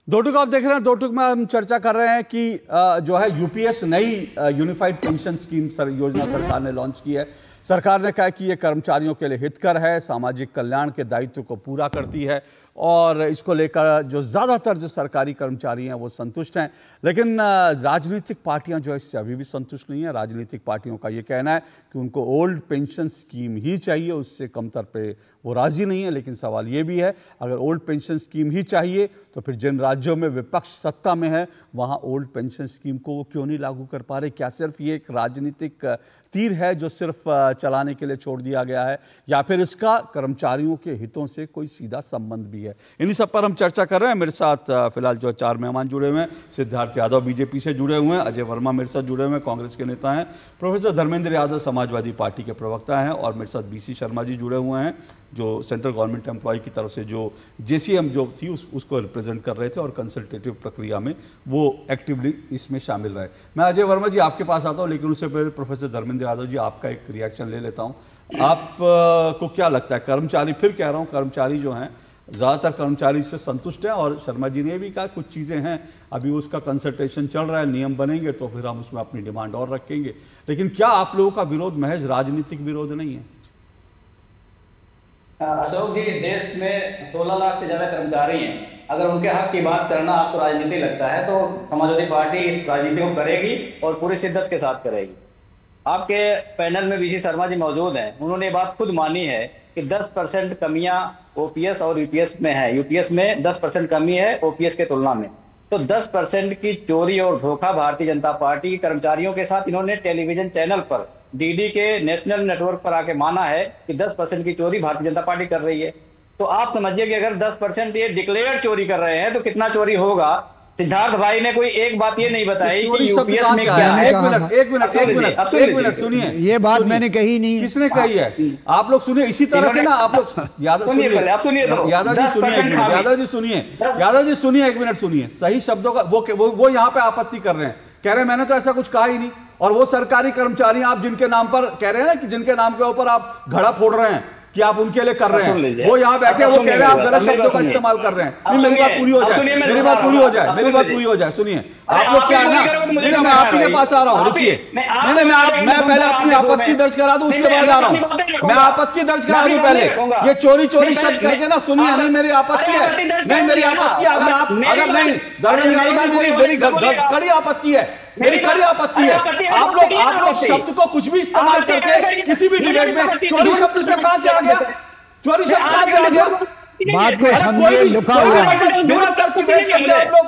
दो टुक आप देख रहे हैं। दो टुक में हम चर्चा कर रहे हैं कि जो है यूपीएस नई यूनिफाइड पेंशन स्कीम योजना सरकार ने लॉन्च की है। सरकार ने कहा कि ये कर्मचारियों के लिए हितकर है, सामाजिक कल्याण के दायित्व को पूरा करती है और इसको लेकर जो ज़्यादातर जो सरकारी कर्मचारी हैं वो संतुष्ट हैं। लेकिन राजनीतिक पार्टियां जो है इससे अभी भी संतुष्ट नहीं है। राजनीतिक पार्टियों का ये कहना है कि उनको ओल्ड पेंशन स्कीम ही चाहिए, उससे कमतर पे वो राज़ी नहीं है। लेकिन सवाल ये भी है, अगर ओल्ड पेंशन स्कीम ही चाहिए तो फिर जिन राज्यों में विपक्ष सत्ता में है वहाँ ओल्ड पेंशन स्कीम को वो क्यों नहीं लागू कर पा रहे? क्या सिर्फ ये एक राजनीतिक तीर है जो सिर्फ चलाने के लिए छोड़ दिया गया है, या फिर इसका कर्मचारियों के हितों से कोई सीधा संबंध भी है? इन्हीं सब पर हम चर्चा कर रहे हैं। मेरे साथ फिलहाल जो 4 मेहमान जुड़े हुए हैं। सिद्धार्थ यादव बीजेपी से जुड़े हुए हैं, अजय वर्मा मेरे साथ जुड़े हुए हैं, कांग्रेस के नेता हैं, प्रोफेसर धर्मेंद्र यादव समाजवादी पार्टी के प्रवक्ता हैं, और मेरे साथ BC शर्मा जी जुड़े हुए हैं जो सेंट्रल गवर्नमेंट एम्प्लॉय की तरफ से जो JCM जो थी उसको रिप्रेजेंट कर रहे थे और कंसल्टेटिव प्रक्रिया में वो एक्टिवली इसमें शामिल रहे। मैं अजय वर्मा जी आपके पास आता हूँ, लेकिन उससे पहले प्रोफेसर धर्मेंद्र यादव जी आपका एक रिएक्शन ले लेता हूँ। आप को क्या लगता है, कर्मचारी, फिर कह रहा हूँ कर्मचारी जो हैं, ज़्यादातर कर्मचारी इससे संतुष्ट हैं, और शर्मा जी ने भी कहा कुछ चीज़ें हैं अभी उसका कंसल्टेशन चल रहा है, नियम बनेंगे तो फिर हम उसमें अपनी डिमांड और रखेंगे। लेकिन क्या आप लोगों का विरोध महज राजनीतिक विरोध नहीं है? अशोक जी, देश में 16 लाख से ज्यादा कर्मचारी हैं। अगर उनके हक की बात करना आपको राजनीति लगता है तो समाजवादी पार्टी इस राजनीति को करेगी और पूरी शिद्दत के साथ करेगी। आपके पैनल में BC शर्मा जी मौजूद हैं, उन्होंने ये बात खुद मानी है कि 10% कमियां OPS और UPS में है। UPS में 10% कमी है OPS के तुलना में। तो 10% की चोरी और धोखा भारतीय जनता पार्टी के कर्मचारियों के साथ इन्होंने टेलीविजन चैनल पर, DD के नेशनल नेटवर्क पर आके माना है कि 10% की चोरी भारतीय जनता पार्टी कर रही है। तो आप समझिए कि अगर 10% ये डिक्लेयर चोरी कर रहे हैं तो कितना चोरी होगा। सिद्धार्थ भाई ने कोई एक बात ये नहीं बताई कि UPS में क्या है। एक मिनट सुनिए, ये बात मैंने कही नहीं। किसने कही है? आप लोग सुनिए, इसी तरह से ना आप लोग यादव जी सुनिए, एक मिनट सुनिए, सही शब्दों का वो यहाँ पे आपत्ति कर रहे हैं, कह रहे हैं मैंने तो ऐसा कुछ कहा ही नहीं। और वो सरकारी कर्मचारी आप जिनके नाम पर कह रहे हैं ना, कि जिनके नाम के ऊपर आप घड़ा फोड़ रहे हैं कि आप उनके लिए कर रहे हैं, वो यहाँ बैठे वो कह रहे हैं आप गलत शब्दों का इस्तेमाल कर रहे हैं। नहीं, मेरी बात पूरी हो जाए, मेरी बात पूरी हो जाए। सुनिए, आप लोग क्या है ना, मैं आप ही के पास आ रहा हूँ, रुकिए। नहीं, मैं पहले अपनी आपत्ति दर्ज करा दूं, उसके बाद आ रहा हूँ। मैं आपत्ति दर्ज करा दूं पहले। ये चोरी शब्द करके ना, सुनिए, नहीं मेरी आपत्ति है, नहीं मेरी आपत्ति है। अगर नहीं, धर्मेंद्र मेरी कड़ी आपत्ति है, मेरी कड़ी आपत्ति है। आप लोग शब्द को कुछ भी इस्तेमाल करके किसी भी डिबेट में चोरी शब्द इसमें कहां से आ गया? चोरी शब्द कहां से आ गया? बात को समझिए, लुका हुआ बिना तर्क की बेच करते आप लोग,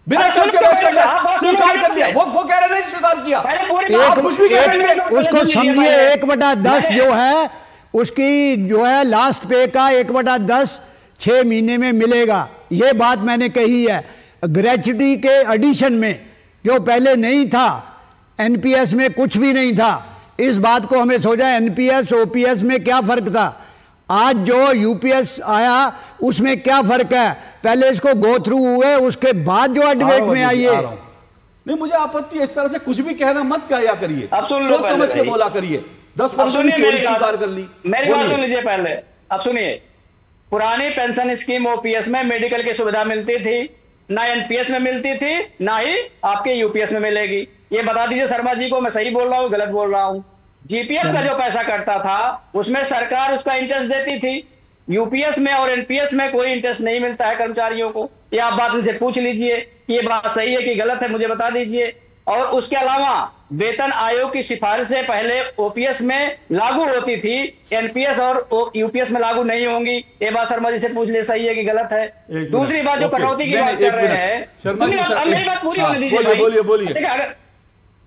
बिना तर्क के बेच करते स्वीकार कर लिया। वो कह रहे नहीं स्वीकार किया, आप कुछ भी कह रहे हैं। उसको समझिए, 1/10 जो है उसकी जो है लास्ट पे का 1/10 6 महीने में मिलेगा। ये बात मैंने कही है। ग्रेच्युटी के एडिशन में जो पहले नहीं था, NPS में कुछ भी नहीं था, इस बात को हमें सोचा NPS OPS में क्या फर्क था। आज जो UPS आया उसमें क्या फर्क है? पहले इसको गो थ्रू हुए, उसके बाद जो डिबेट में आई है। नहीं, मुझे आपत्ति है, इस तरह से कुछ भी कहना मत कहा करिए, सोच समझ के बोला करिए। 10% चोरी स्वीकार कर ली। मेरी बात सुन लीजिए पहले। अब सुनिए, पुरानी पेंशन स्कीम OPS में मेडिकल की सुविधा मिलती थी, ना एनपीएस में मिलती थी, ना ही आपके यूपीएस में मिलेगी। ये बता दीजिए शर्मा जी को, मैं सही बोल रहा हूँ गलत बोल रहा हूँ? जीपीएफ का जो पैसा कटता था उसमें सरकार उसका इंटरेस्ट देती थी, यूपीएस में और एनपीएस में कोई इंटरेस्ट नहीं मिलता है कर्मचारियों को। ये आप बात इनसे पूछ लीजिए, ये बात सही है कि गलत है, मुझे बता दीजिए। और उसके अलावा वेतन आयोग की सिफारिश से पहले ओपीएस में लागू होती थी, एनपीएस और यूपीएस में लागू नहीं होंगी। ये बात शर्मा जी से पूछ ले, सही है कि गलत है? दूसरी बात जो कटौती की बात कर रहे हैं, मेरी बात पूरी होने दीजिए। बोलिए।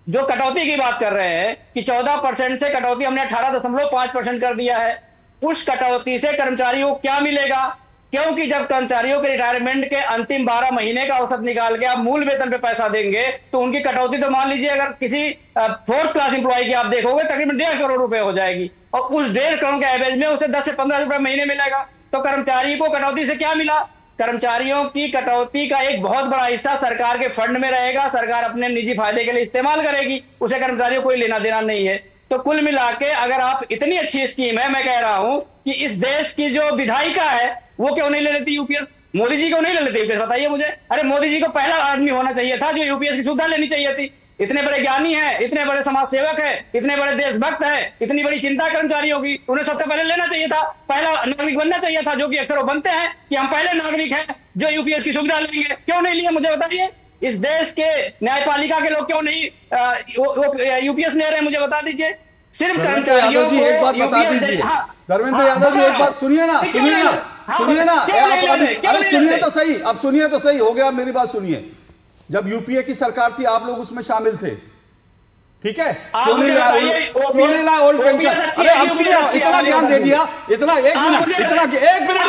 जो कटौती की बात कर रहे हैं कि 14% से कटौती हमने 18.5% कर दिया है, उस कटौती से कर्मचारियों को क्या मिलेगा? क्योंकि जब कर्मचारियों के रिटायरमेंट के अंतिम 12 महीने का औसत निकाल के आप मूल वेतन पे पैसा देंगे तो उनकी कटौती तो मान लीजिए अगर किसी फोर्थ क्लास इंप्लॉय की आप देखोगे तकरीबन 1.5 करोड़ रुपए हो जाएगी, और उस 1.5 करोड़ के एवरेज में उसे 10 से 15 रुपए महीने मिलेगा। तो कर्मचारी को कटौती से क्या मिला? कर्मचारियों की कटौती का एक बहुत बड़ा हिस्सा सरकार के फंड में रहेगा, सरकार अपने निजी फायदे के लिए इस्तेमाल करेगी, उसे कर्मचारियों को कोई लेना देना नहीं है। तो कुल मिला के अगर आप इतनी अच्छी स्कीम है, मैं कह रहा हूं कि इस देश की जो विधायिका है वो क्यों नहीं ले लेती यूपीएस? मोदी जी क्यों नहीं ले लेते यूपीएस, बताइए मुझे। अरे मोदी जी को पहला आदमी होना चाहिए था जो यूपीएस की सुविधा लेनी चाहिए थी। इतने बड़े ज्ञानी हैं, इतने बड़े समाज सेवक है, इतने बड़े देशभक्त है, इतनी बड़ी चिंता कर्मचारियों की, उन्हें सबसे पहले लेना चाहिए था, पहला नागरिक बनना चाहिए था, जो कि अक्सर वो बनते हैं कि हम पहले नागरिक हैं जो यूपीएस की सुविधा लेंगे। क्यों नहीं लिए मुझे बताइए? इस देश के न्यायपालिका के लोग क्यों नहीं यूपीएस ले रहे हैं, मुझे बता दीजिए। सिर्फ कर्मचारियों को एक बात बता दीजिए। धर्मेंद्र यादव जी एक बात सुनिए ना, अरे सुनिए तो सही, अब सुनिए तो सही, हो गया मेरी बात सुनिए। जब यूपीए की सरकार थी आप लोग उसमें शामिल थे, ठीक है? क्यों नहीं लाया ओल्ड पेंशन? अरे अब सुनिए, इतना ज्ञान दे दिया, इतना एक मिनट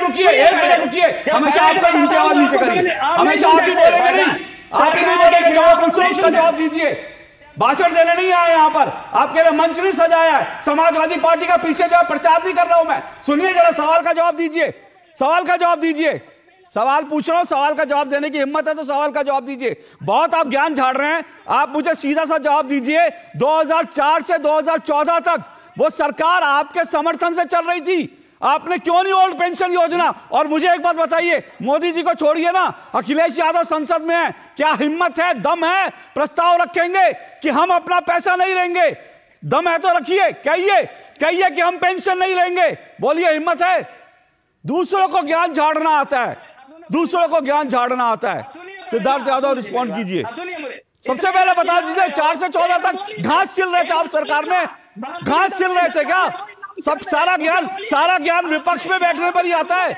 रुकिए, हमेशा आपका इम्तिहान नीचे करिए, हमेशा आप ही बोलेंगे नहीं, आप ही नहीं बोलेंगे, जवाब पूछो उसका जवाब दीजिए। भाषण देने नहीं आए यहां पर, आपके लिए मंच नहीं सजाया है, समाजवादी पार्टी का पीछे जो है प्रचार नहीं कर रहा हूं मैं। सुनिए जरा, सवाल का जवाब दीजिए, सवाल का जवाब दीजिए। सवाल पूछ रहा हूं, सवाल का जवाब देने की हिम्मत है तो सवाल का जवाब दीजिए। बहुत आप ज्ञान झाड़ रहे हैं, आप मुझे सीधा सा जवाब दीजिए। 2004 से 2014 तक वो सरकार आपके समर्थन से चल रही थी, आपने क्यों नहीं ओल्ड पेंशन योजना? और मुझे एक बात बताइए, मोदी जी को छोड़िए ना, अखिलेश यादव संसद में है, क्या हिम्मत है, दम है, प्रस्ताव रखेंगे कि हम अपना पैसा नहीं लेंगे? दम है तो रखिए, कहिए कि हम पेंशन नहीं लेंगे, बोलिए, हिम्मत है? दूसरों को ज्ञान झाड़ना आता है, दूसरों को ज्ञान झाड़ना आता है। सिद्धार्थ यादव रिस्पॉन्ड कीजिए। सबसे पहले बता दीजिए, 4 से 14 तक घास छिल रहे थे आप सरकार में, घास छिल रहे थे क्या? सब सारा ज्ञान विपक्ष में बैठने पर ही आता है,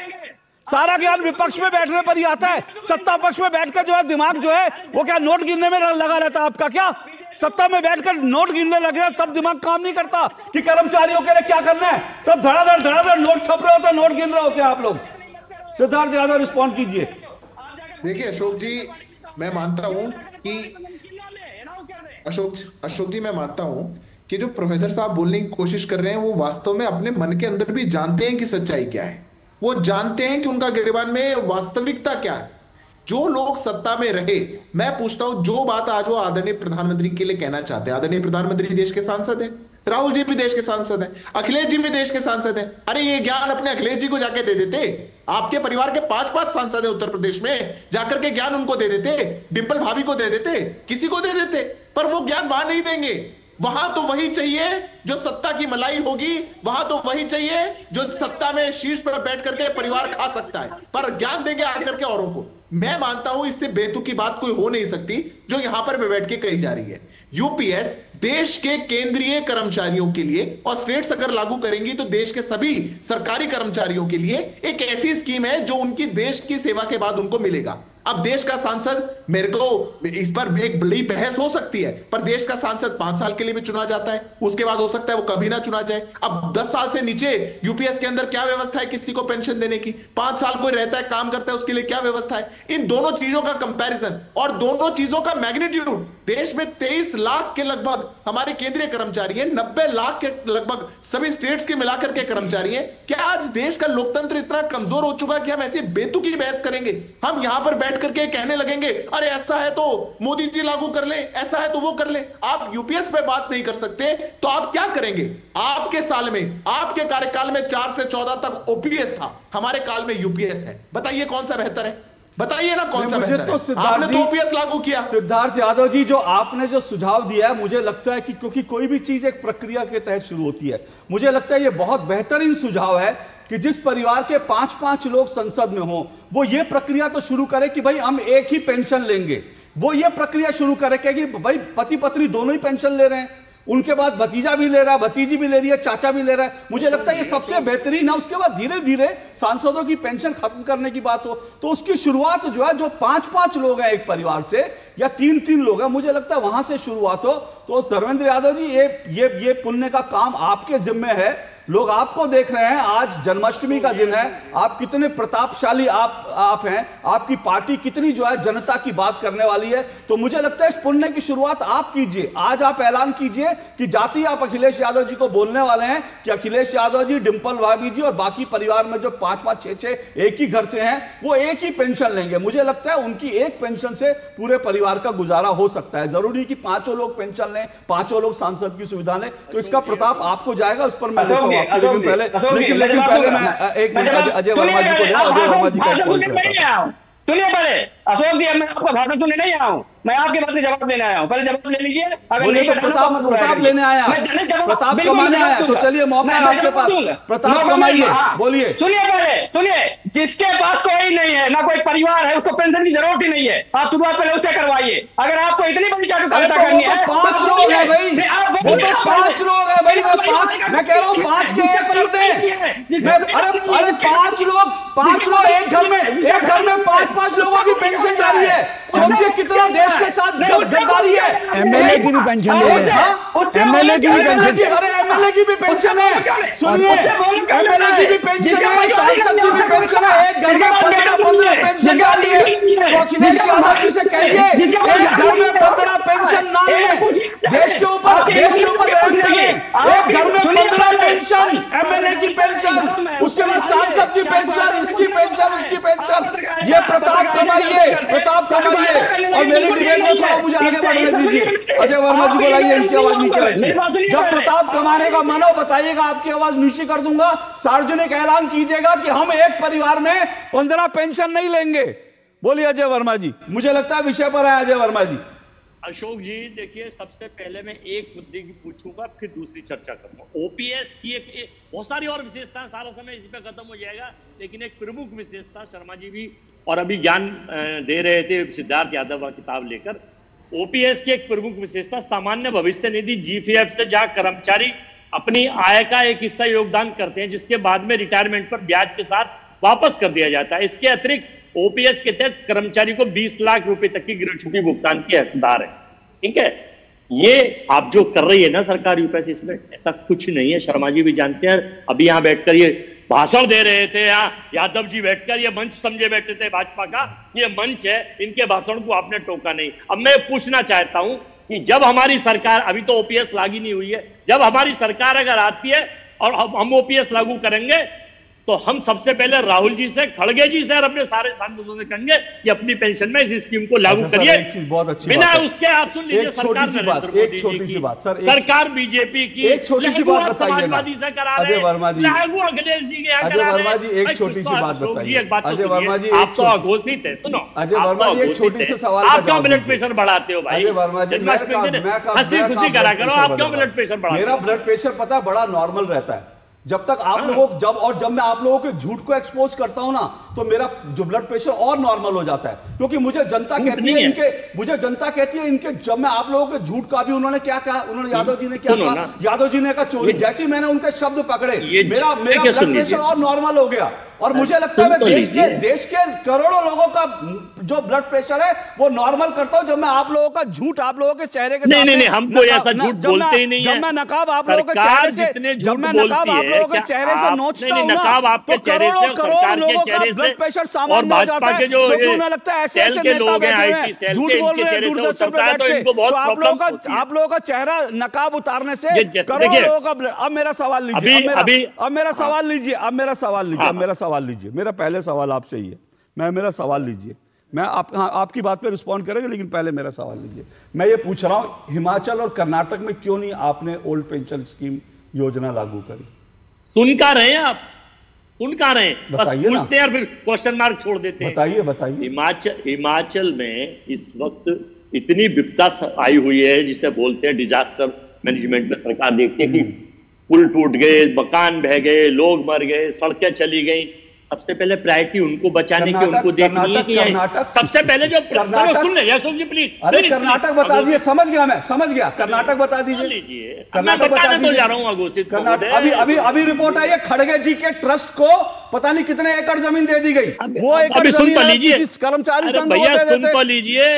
सारा ज्ञान विपक्ष में बैठने पर ही आता है। सत्ता पक्ष में बैठकर जो है दिमाग जो है वो क्या नोट गिनने में लगा रहता है आपका? क्या सत्ता में बैठकर नोट गिनने लगे तब दिमाग काम नहीं करता कि कर्मचारियों के लिए क्या करना है? तब धड़ाधड़ नोट छप रहे होते, नोट गिन रहे होते हैं आप लोग। सिद्धार्थ यादव रिस्पॉन्ड कीजिए। देखिए अशोक जी, मैं मानता हूं कि अशोक जी मैं मानता हूं कि जो प्रोफेसर साहब बोलने की कोशिश कर रहे हैं वो वास्तव में अपने मन के अंदर भी जानते हैं कि सच्चाई क्या है, वो जानते हैं कि उनका गिरबान में वास्तविकता क्या है। जो लोग सत्ता में रहे, मैं पूछता हूं जो बात आज वो आदरणीय प्रधानमंत्री के लिए कहना चाहते हैं, आदरणीय प्रधानमंत्री देश के सांसद हैं, राहुल जी भी देश के सांसद हैं, अखिलेश जी भी देश के सांसद हैं। अरे ये ज्ञान अपने अखिलेश जी को जाके दे देते, आपके परिवार के 5 सांसद है उत्तर प्रदेश में, जाकर के ज्ञान उनको दे देते, डिंपल भाभी को दे देते, किसी को दे देते, पर वो ज्ञान वहां नहीं देंगे। वहां तो वही चाहिए जो सत्ता की मलाई होगी, वहां तो वही चाहिए जो सत्ता में शीर्ष पर बैठ करके परिवार खा सकता है, पर ज्ञान देंगे आकर के औरों को। मैं मानता हूं इससे बेतुकी बात कोई हो नहीं सकती जो यहां पर बैठ के कही जा रही है। यूपीएस देश के केंद्रीय कर्मचारियों के लिए और स्टेट्स अगर लागू करेंगी तो देश के सभी सरकारी कर्मचारियों के लिए एक ऐसी स्कीम है जो उनकी देश की सेवा के बाद उनको मिलेगा। अब देश का सांसद, मेरे को इस पर एक बड़ी बहस हो सकती है, पर देश का सांसद 5 साल के लिए भी चुना जाता है, उसके बाद हो सकता है वो कभी ना चुना जाए। अब 10 साल से नीचे यूपीएस के अंदर क्या व्यवस्था है किसी को पेंशन देने की? 5 साल कोई रहता है, काम करता है, उसके लिए क्या व्यवस्था है? इन दोनों चीजों का कंपैरिजन और दोनों चीजों का मैग्नीट्यूड, देश में 23 लाख के लगभग हमारे केंद्रीय कर्मचारी हैं, 90 लाख के लगभग सभी स्टेट्स के मिलाकर के कर्मचारी हैं। क्या आज देश का लोकतंत्र इतना कमजोर हो चुका कि हम ऐसी बेतुकी बहस करेंगे? हम यहां पर बैठ बैठ करके कहने लगेंगे अरे ऐसा है तो मोदी जी लागू कर ले, ऐसा है तो वो कर ले। आप यूपीएस पे बात नहीं कर सकते तो आप क्या करेंगे? आपके साल में, आपके कार्यकाल में 4 से 14 तक ओपीएस था, हमारे काल में यूपीएस है। बताइए कौन सा बेहतर है? बताइए ना कौन सा बेहतर है? आपने तो ओपीएस लागू किया। सिद्धार्थ यादव जी, जो आपने जो सुझाव दिया है, मुझे लगता है कि क्योंकि कोई भी चीज एक प्रक्रिया के तहत शुरू होती है, मुझे लगता है ये बहुत बेहतरीन सुझाव है कि जिस परिवार के 5-5 लोग संसद में हो, वो ये प्रक्रिया तो शुरू करे कि भाई हम एक ही पेंशन लेंगे। वो ये प्रक्रिया शुरू करे कि भाई पति पत्नी दोनों ही पेंशन ले रहे हैं, उनके बाद भतीजा भी ले रहा है, भतीजी भी ले रही है, चाचा भी ले रहा है। मुझे लगता है ये सबसे बेहतरीन है। उसके बाद धीरे धीरे सांसदों की पेंशन खत्म करने की बात हो तो उसकी शुरुआत जो है, जो 5-5 लोग हैं एक परिवार से या 3-3 लोग हैं, मुझे लगता है वहां से शुरुआत हो। तो धर्मेंद्र यादव जी, ये पुण्य का काम आपके जिम्मे है। लोग आपको देख रहे हैं, आज जन्माष्टमी का दिन है, आप कितने प्रतापशाली आप हैं, आपकी पार्टी कितनी जो है जनता की बात करने वाली है। तो मुझे लगता है इस पुण्य की शुरुआत आप कीजिए। आज आप ऐलान कीजिए कि जाति आप अखिलेश यादव जी को बोलने वाले हैं कि अखिलेश यादव जी, डिंपल भाभी जी और बाकी परिवार में जो 5-5, 6-6 एक ही घर से हैं, वो एक ही पेंशन लेंगे। मुझे लगता है उनकी एक पेंशन से पूरे परिवार का गुजारा हो सकता है। जरूरी कि 5 लोग पेंशन लें, 5 लोग सांसद की सुविधा लें, तो इसका प्रताप आपको जाएगा। उस पर मैं लेकिन पहले मैं एक मिनट अजय वर्मा जी को, अजय वर्मा जी का सुनिए पहले अशोक जी, मैं आपका भाषण सुनने नहीं आया हूं, मैं आपकी बात का जवाब लेने आया हूं। पहले जवाब ले लीजिए। अगर नहीं प्रताप लेने आया, प्रताप कमाने आया, तो चलिए मौका है आपके पास, प्रताप कमाइए, बोलिए। सुनिए, जिसके पास कोई नहीं है, ना कोई परिवार है, उसको पेंशन की जरूरत ही नहीं है। आप शुरुआत पहले उससे करवाइए। अगर आपको इतनी बड़ी चाटुकारिता करनी है, 5 लोग है भाई, वो तो 5 लोग है भाई, मैं कह रहा हूँ 5 के 1 कर दें। अरे 5 लोग एक घर में 5-5 लोगों की पेंशन जा रही है। सोचिए कितना देश के साथ गद्दारी है। एमएलए की भी पेंशन ले रहे हैं, एमएलए की भी पेंशन, अरे एमएलए की भी पेंशन है। सुनिए, एमएलए की भी पेंशन है, सांसद की भी पेंशन है। एक घर में 15 पेंशन जा रही है। तो अखिलेश यादव जी से कहिए एक घर में 15 पेंशन ना लें, देश के ऊपर रहम करें। एक घर में 15 पेंशन, एमएलए की पेंशन, उसके बाद सांसद की पेंशन, इसकी पेंशन, उसकी पेंशन। ये प्रताप कमाइए, प्रताप कमाइए। और मेरी डिबेट में थोड़ा मुझे आगे बढ़ने दीजिए। अजय वर्मा जी को लाइए, इनकी आवाज नीचे रखिए। जब प्रताप कमाने का मन हो बताइएगा, आपकी आवाज नीचे कर दूंगा। सार्वजनिक ऐलान कीजिएगा कि हम एक परिवार में 15 पेंशन नहीं लेंगे। बोलिए अजय वर्मा जी, मुझे लगता है विषय पर है अजय वर्मा जी। अशोक जी देखिए, सबसे पहले मैं एक मुद्दे की पूछूंगा, फिर दूसरी चर्चा करूंगा। ओपीएस की एक बहुत सारी और विशेषताएं, सारा समय इसी पे खत्म हो जाएगा, लेकिन एक प्रमुख विशेषता शर्मा जी भी और अभी ज्ञान दे रहे थे सिद्धार्थ यादव का किताब लेकर। ओपीएस की एक प्रमुख विशेषता सामान्य भविष्य निधि जीपीएफ से, जहां कर्मचारी अपनी आय का एक हिस्सा योगदान करते हैं, जिसके बाद में रिटायरमेंट पर ब्याज के साथ वापस कर दिया जाता है। इसके अतिरिक्त ओपीएस के तहत कर्मचारी को 20 लाख रुपए तक की ग्रेच्युटी भुगतान की हकदार है। ठीक है, ये आप जो कर रही है ना सरकार यूपीएस, इसमें ऐसा कुछ नहीं है। शर्मा जी भी जानते हैं, अभी यहां बैठकर ये भाषण दे रहे थे, यहाँ यादव जी बैठकर ये मंच समझे बैठे थे भाजपा का, ये मंच है, इनके भाषण को आपने टोका नहीं। अब मैं पूछना चाहता हूं कि जब हमारी सरकार, अभी तो ओपीएस लागू नहीं हुई है, जब हमारी सरकार अगर आती है और हम ओपीएस लागू करेंगे, तो हम सबसे पहले राहुल जी से, खड़गे जी से और अपने सारे सांसदों से कहेंगे कि अपनी पेंशन में इस स्कीम को लागू करिए। एक चीज बहुत अच्छी बिना बात है। उसके आप सुन लीजिए, एक छोटी सी बात सर, सरकार बीजेपी की, एक छोटी सी बात बताइए ना अजय वर्मा जी, लागू अखिलेश जी के अजय वर्मा जी एक छोटी सी बात बताइए। अजय वर्मा जी, आप तो अघोषित है, सुनो अजय वर्मा जी एक छोटी सी सवाल, आप क्यों ब्लड प्रेशर बढ़ाते हो भाई? अजय वर्मा जी, हंसी खुशी करा करो, आप क्यों ब्लड प्रेशर बढ़ाते हो? मेरा ब्लड प्रेशर पता है बड़ा नॉर्मल रहता है। जब तक आप लोगों जब मैं आप लोगों के झूठ को एक्सपोज करता हूं ना, तो मेरा जो ब्लड प्रेशर और नॉर्मल हो जाता है, क्योंकि मुझे जनता कहती है इनके जब मैं आप लोगों के झूठ का भी, उन्होंने क्या कहा, उन्होंने यादव जी ने क्या कहा, यादव जी ने कहा चोरी, जैसे ही मैंने उनके शब्द पकड़े, मेरा ब्लड प्रेशर और नॉर्मल हो गया। और मुझे लगता है मैं देश के करोड़ों लोगों का जो ब्लड प्रेशर है वो नॉर्मल करता हूं, जब मैं आप लोगों का झूठ आप लोगों के चेहरे के नहीं, हम कोई ऐसा झूठ बोलते ही नहीं है। जब मैं नकाब आप लोगों के चेहरे से, जब मैं नकाब आप लोगों के चेहरे से नोचता हूं ना, तो करोड़ों लोगों का ब्लड प्रेशर सामान्य हो जाता है। क्योंकि उन्हें लगता है ऐसे ऐसे नेता बैठे हैं, झूठ बोल रहे हैं दूरदर्शन पर बैठ के, तो आप लोगों का चेहरा नकाब उतारने से करोड़ों लोगों का ब्लड। अब मेरा सवाल लीजिए, अब मेरा सवाल लीजिए, मेरा पहले सवाल आपसे ही है, मेरा सवाल लीजिए। मैं आपकी बात पे रिस्पॉन्ड करेंगे, लेकिन पहले मेरा सवाल लीजिए। मैं ये पूछ रहा हूं, हिमाचल और कर्नाटक में क्यों नहीं आपने ओल्ड पेंशन स्कीम योजना लागू करी? सुन का रहे हैं आप, सुन का रहे हैं, बस बताइए ना। पूछते हैं और फिर क्वेश्चन मार्क छोड़ देते हैं। बताइए। हिमाचल में इस वक्त इतनी विपदा आई हुई है जिसे बोलते हैं डिजास्टर मैनेजमेंट में। सरकार देखती है कि पुल टूट गए, मकान बह गए, लोग मर गए, सड़कें चली गई। सबसे पहले प्रायोरिटी उनको बचाने की, उनको देखनी है कि सबसे पहले जो सुन ले अशोक जी प्लीज। अरे कर्नाटक बता दीजिए, समझ गया मैं, समझ गया। कर्नाटक बता दीजिए, कर्नाटक बता दीजिए। जा रहा हूँ अघोषित कर्नाटक अभी रिपोर्ट आई है, खड़गे जी के ट्रस्ट को पता नहीं कितने एकड़ जमीन दे दी गई। वो एकड़ सुन तो लीजिए, कर्मचारी संघ भैया सुन तो लीजिए।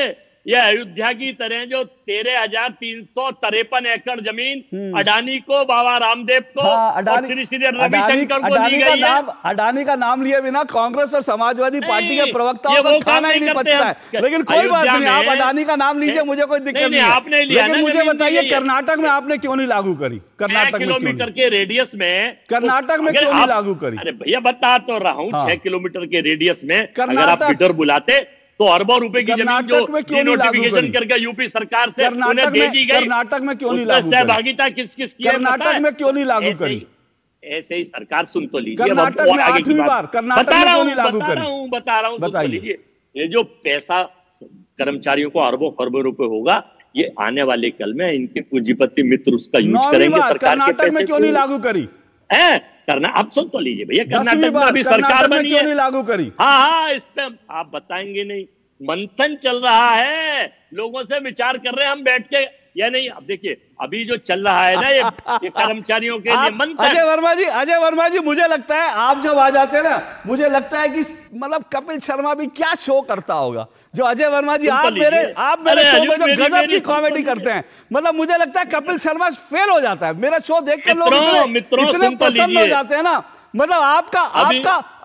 ये अयोध्या की तरह जो 13,353 एकड़ जमीन अडानी को, बाबा रामदेव को और श्री श्री रविशंकर को दी गई है। अडानी का नाम लिए बिना कांग्रेस और समाजवादी पार्टी के प्रवक्ताओं को खाना ही नहीं पचता है। लेकिन कोई बात नहीं, आप अडानी का नाम लीजिए, मुझे कोई दिक्कत नहीं है। लेकिन मुझे बताइए कर्नाटक में आपने क्यों नहीं लागू करी? कर्नाटक में किलोमीटर के रेडियस में कर्नाटक में क्यों नहीं लागू करी? अरे भैया बता तो रहा हूँ, 6 किलोमीटर के रेडियस में अगर आप बिडर बुलाते तो अरबों रुपए की जमीन जो नोटिफिकेशन करके यूपी सरकार से उन्हें दे दी गई। कर्नाटक में क्यों नहीं लागू? सहभागिता किस किस की? कर्नाटक में क्यों नहीं लागू करी? ऐसे ही सरकार सुन तो लीजिए। कर्नाटक में 8वीं बार कर्नाटक में क्यों नहीं लागू करी? बता रहा हूँ, सुन तो लीजिए। ये जो पैसा कर्मचारियों को अरबों खरबों रुपए होगा, ये आने वाले कल में इनके पूंजीपति मित्र उसका यूज करेंगे। सरकार के कर्नाटक में क्यों नहीं लागू करी है? करना आप सुन तो लीजिए भैया, कर्नाटक में अभी सरकार बनी है, क्यों नहीं लागू करी? हाँ, इस पे आप बताएंगे नहीं। मंथन चल रहा है, लोगों से विचार कर रहे हैं हम बैठ के, या नहीं? अब देखिए अभी जो चल रहा है ना, ये कर्मचारियों के लिए मंथन। अजय वर्मा जी, मुझे लगता है आप जब आ जाते हैं ना, मुझे लगता है कि मतलब कपिल शर्मा भी क्या शो करता होगा। जो अजय वर्मा जी, आप मेरे शो में जो गजब की कॉमेडी करते हैं, मतलब मुझे लगता है कपिल शर्मा फेल हो जाता है। मेरा शो देखकर लोग इतने पसंद हो जाते हैं ना। मतलब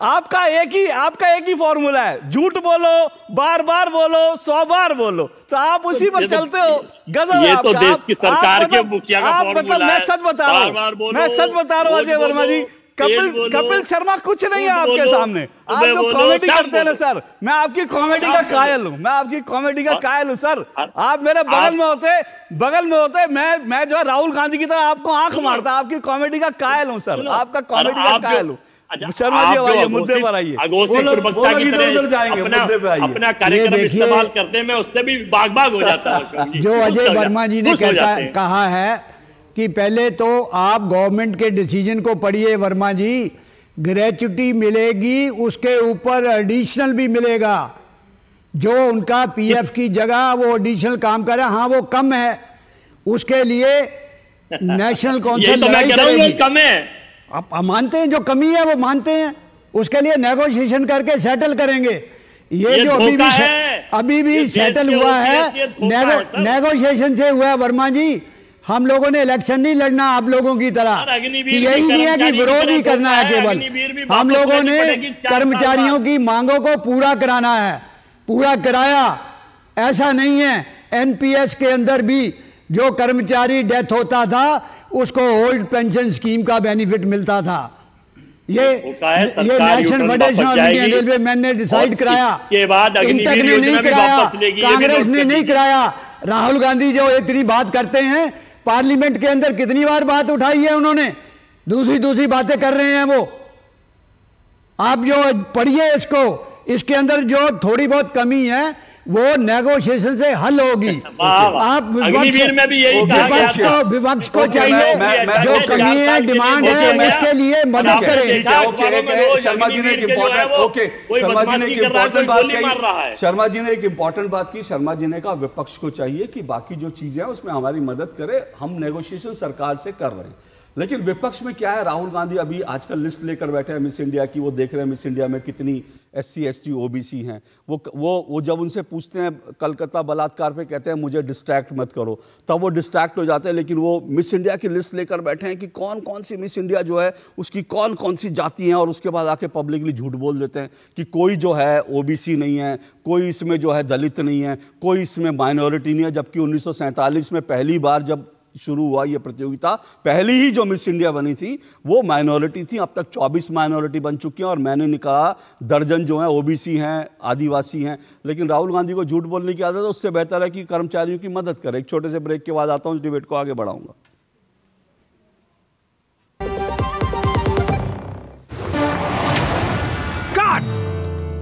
आपका एक ही फॉर्मूला है, झूठ बोलो, बार बार बोलो, 100 बार बोलो, तो आप उसी पर चलते हो। गजब ये तो देश की सरकार के मुखिया का फॉर्मूला है। मैं सच बता रहा हूँ अजय वर्मा जी, कपिल शर्मा कुछ नहीं है आपके सामने। आप जो कॉमेडी करते हैं ना सर, मैं आपकी कॉमेडी का कायल हूँ, सर। आप मेरे बगल में होते मैं जो है राहुल गांधी की तरह आपको आंख मारता, आपकी कॉमेडी का कायल हूँ सर, आपका कॉमेडी का कायल हूँ। शर्मा जी आइए, मुद्दे पर आइए। इधर जाएंगे, मुद्दे पे आइए। अपना कार्यक्रम इस्तेमाल करते हैं, मैं उससे भी बाग हो जाता हूँ। जो अजय वर्मा जी ने कहा है कि पहले तो आप गवर्नमेंट के डिसीजन को पढ़िए वर्मा जी, ग्रेच्युटी मिलेगी, उसके ऊपर एडिशनल भी मिलेगा। जो उनका पीएफ की जगह वो एडिशनल काम कर रहा है, हाँ वो कम है, उसके लिए नेशनल काउंसिल लड़ाई करेगी। कम है, आप मानते हैं, जो कमी है वो मानते हैं, उसके लिए नेगोशिएशन करके सेटल करेंगे। ये जो अभी भी सेटल हुआ है, नेगोशिएशन से हुआ है वर्मा जी। हम लोगों ने इलेक्शन नहीं लड़ना आप लोगों की तरह, यही नहीं है कि विरोध ही करना है केवल। हम लोगों ने कर्मचारियों की मांगों को पूरा कराना है, पूरा कराया। ऐसा नहीं है, एनपीएस के अंदर भी जो कर्मचारी डेथ होता था उसको ओल्ड पेंशन स्कीम का बेनिफिट मिलता था। ये national federation of Indian railway man ने डिसाइड कराया, इंटक ने नहीं कराया, कांग्रेस ने नहीं कराया। राहुल गांधी जो इतनी बात करते हैं, पार्लियामेंट के अंदर कितनी बार बात उठाई है उन्होंने, दूसरी बातें कर रहे हैं वो। आप जो पढ़िए इसको, इसके अंदर जो थोड़ी बहुत कमी है वो नेगोशिएशन से हल होगी। आप विपक्ष को चाहिए जो कमी है, डिमांड है, उसके लिए मदद करें। शर्मा जी ने एक इम्पोर्टेंट बात की। शर्मा जी ने कहा विपक्ष को चाहिए कि बाकी जो चीजें हैं उसमें हमारी मदद करे, हम नेगोशिएशन सरकार से कर रहे हैं। लेकिन विपक्ष में क्या है, राहुल गांधी अभी आजकल लिस्ट लेकर बैठे हैं मिस इंडिया की। वो देख रहे हैं मिस इंडिया में कितनी SC ST OBC हैं। वो जब उनसे पूछते हैं कलकत्ता बलात्कार पे, कहते हैं मुझे डिस्ट्रैक्ट मत करो, तब वो डिस्ट्रैक्ट हो जाते हैं। लेकिन वो मिस इंडिया की लिस्ट लेकर बैठे हैं कि कौन कौन सी मिस इंडिया जो है उसकी कौन कौन सी जाति हैं, और उसके बाद आके पब्लिकली झूठ बोल देते हैं कि कोई जो है OBC नहीं है, कोई इसमें जो है दलित नहीं है, कोई इसमें माइनॉरिटी नहीं है। जबकि 1947 में पहली बार जब शुरू हुआ ये प्रतियोगिता, पहली ही जो मिस इंडिया बनी थी वो माइनॉरिटी थी। अब तक 24 माइनॉरिटी बन चुकी हैं और मैंने निकाला दर्जन जो हैं ओबीसी हैं, आदिवासी हैं। लेकिन राहुल गांधी को झूठ बोलने की आदत है, उससे बेहतर है कि कर्मचारियों की मदद करें। एक छोटे से ब्रेक के बाद आता हूं, इस डिबेट को आगे बढ़ाऊंगा।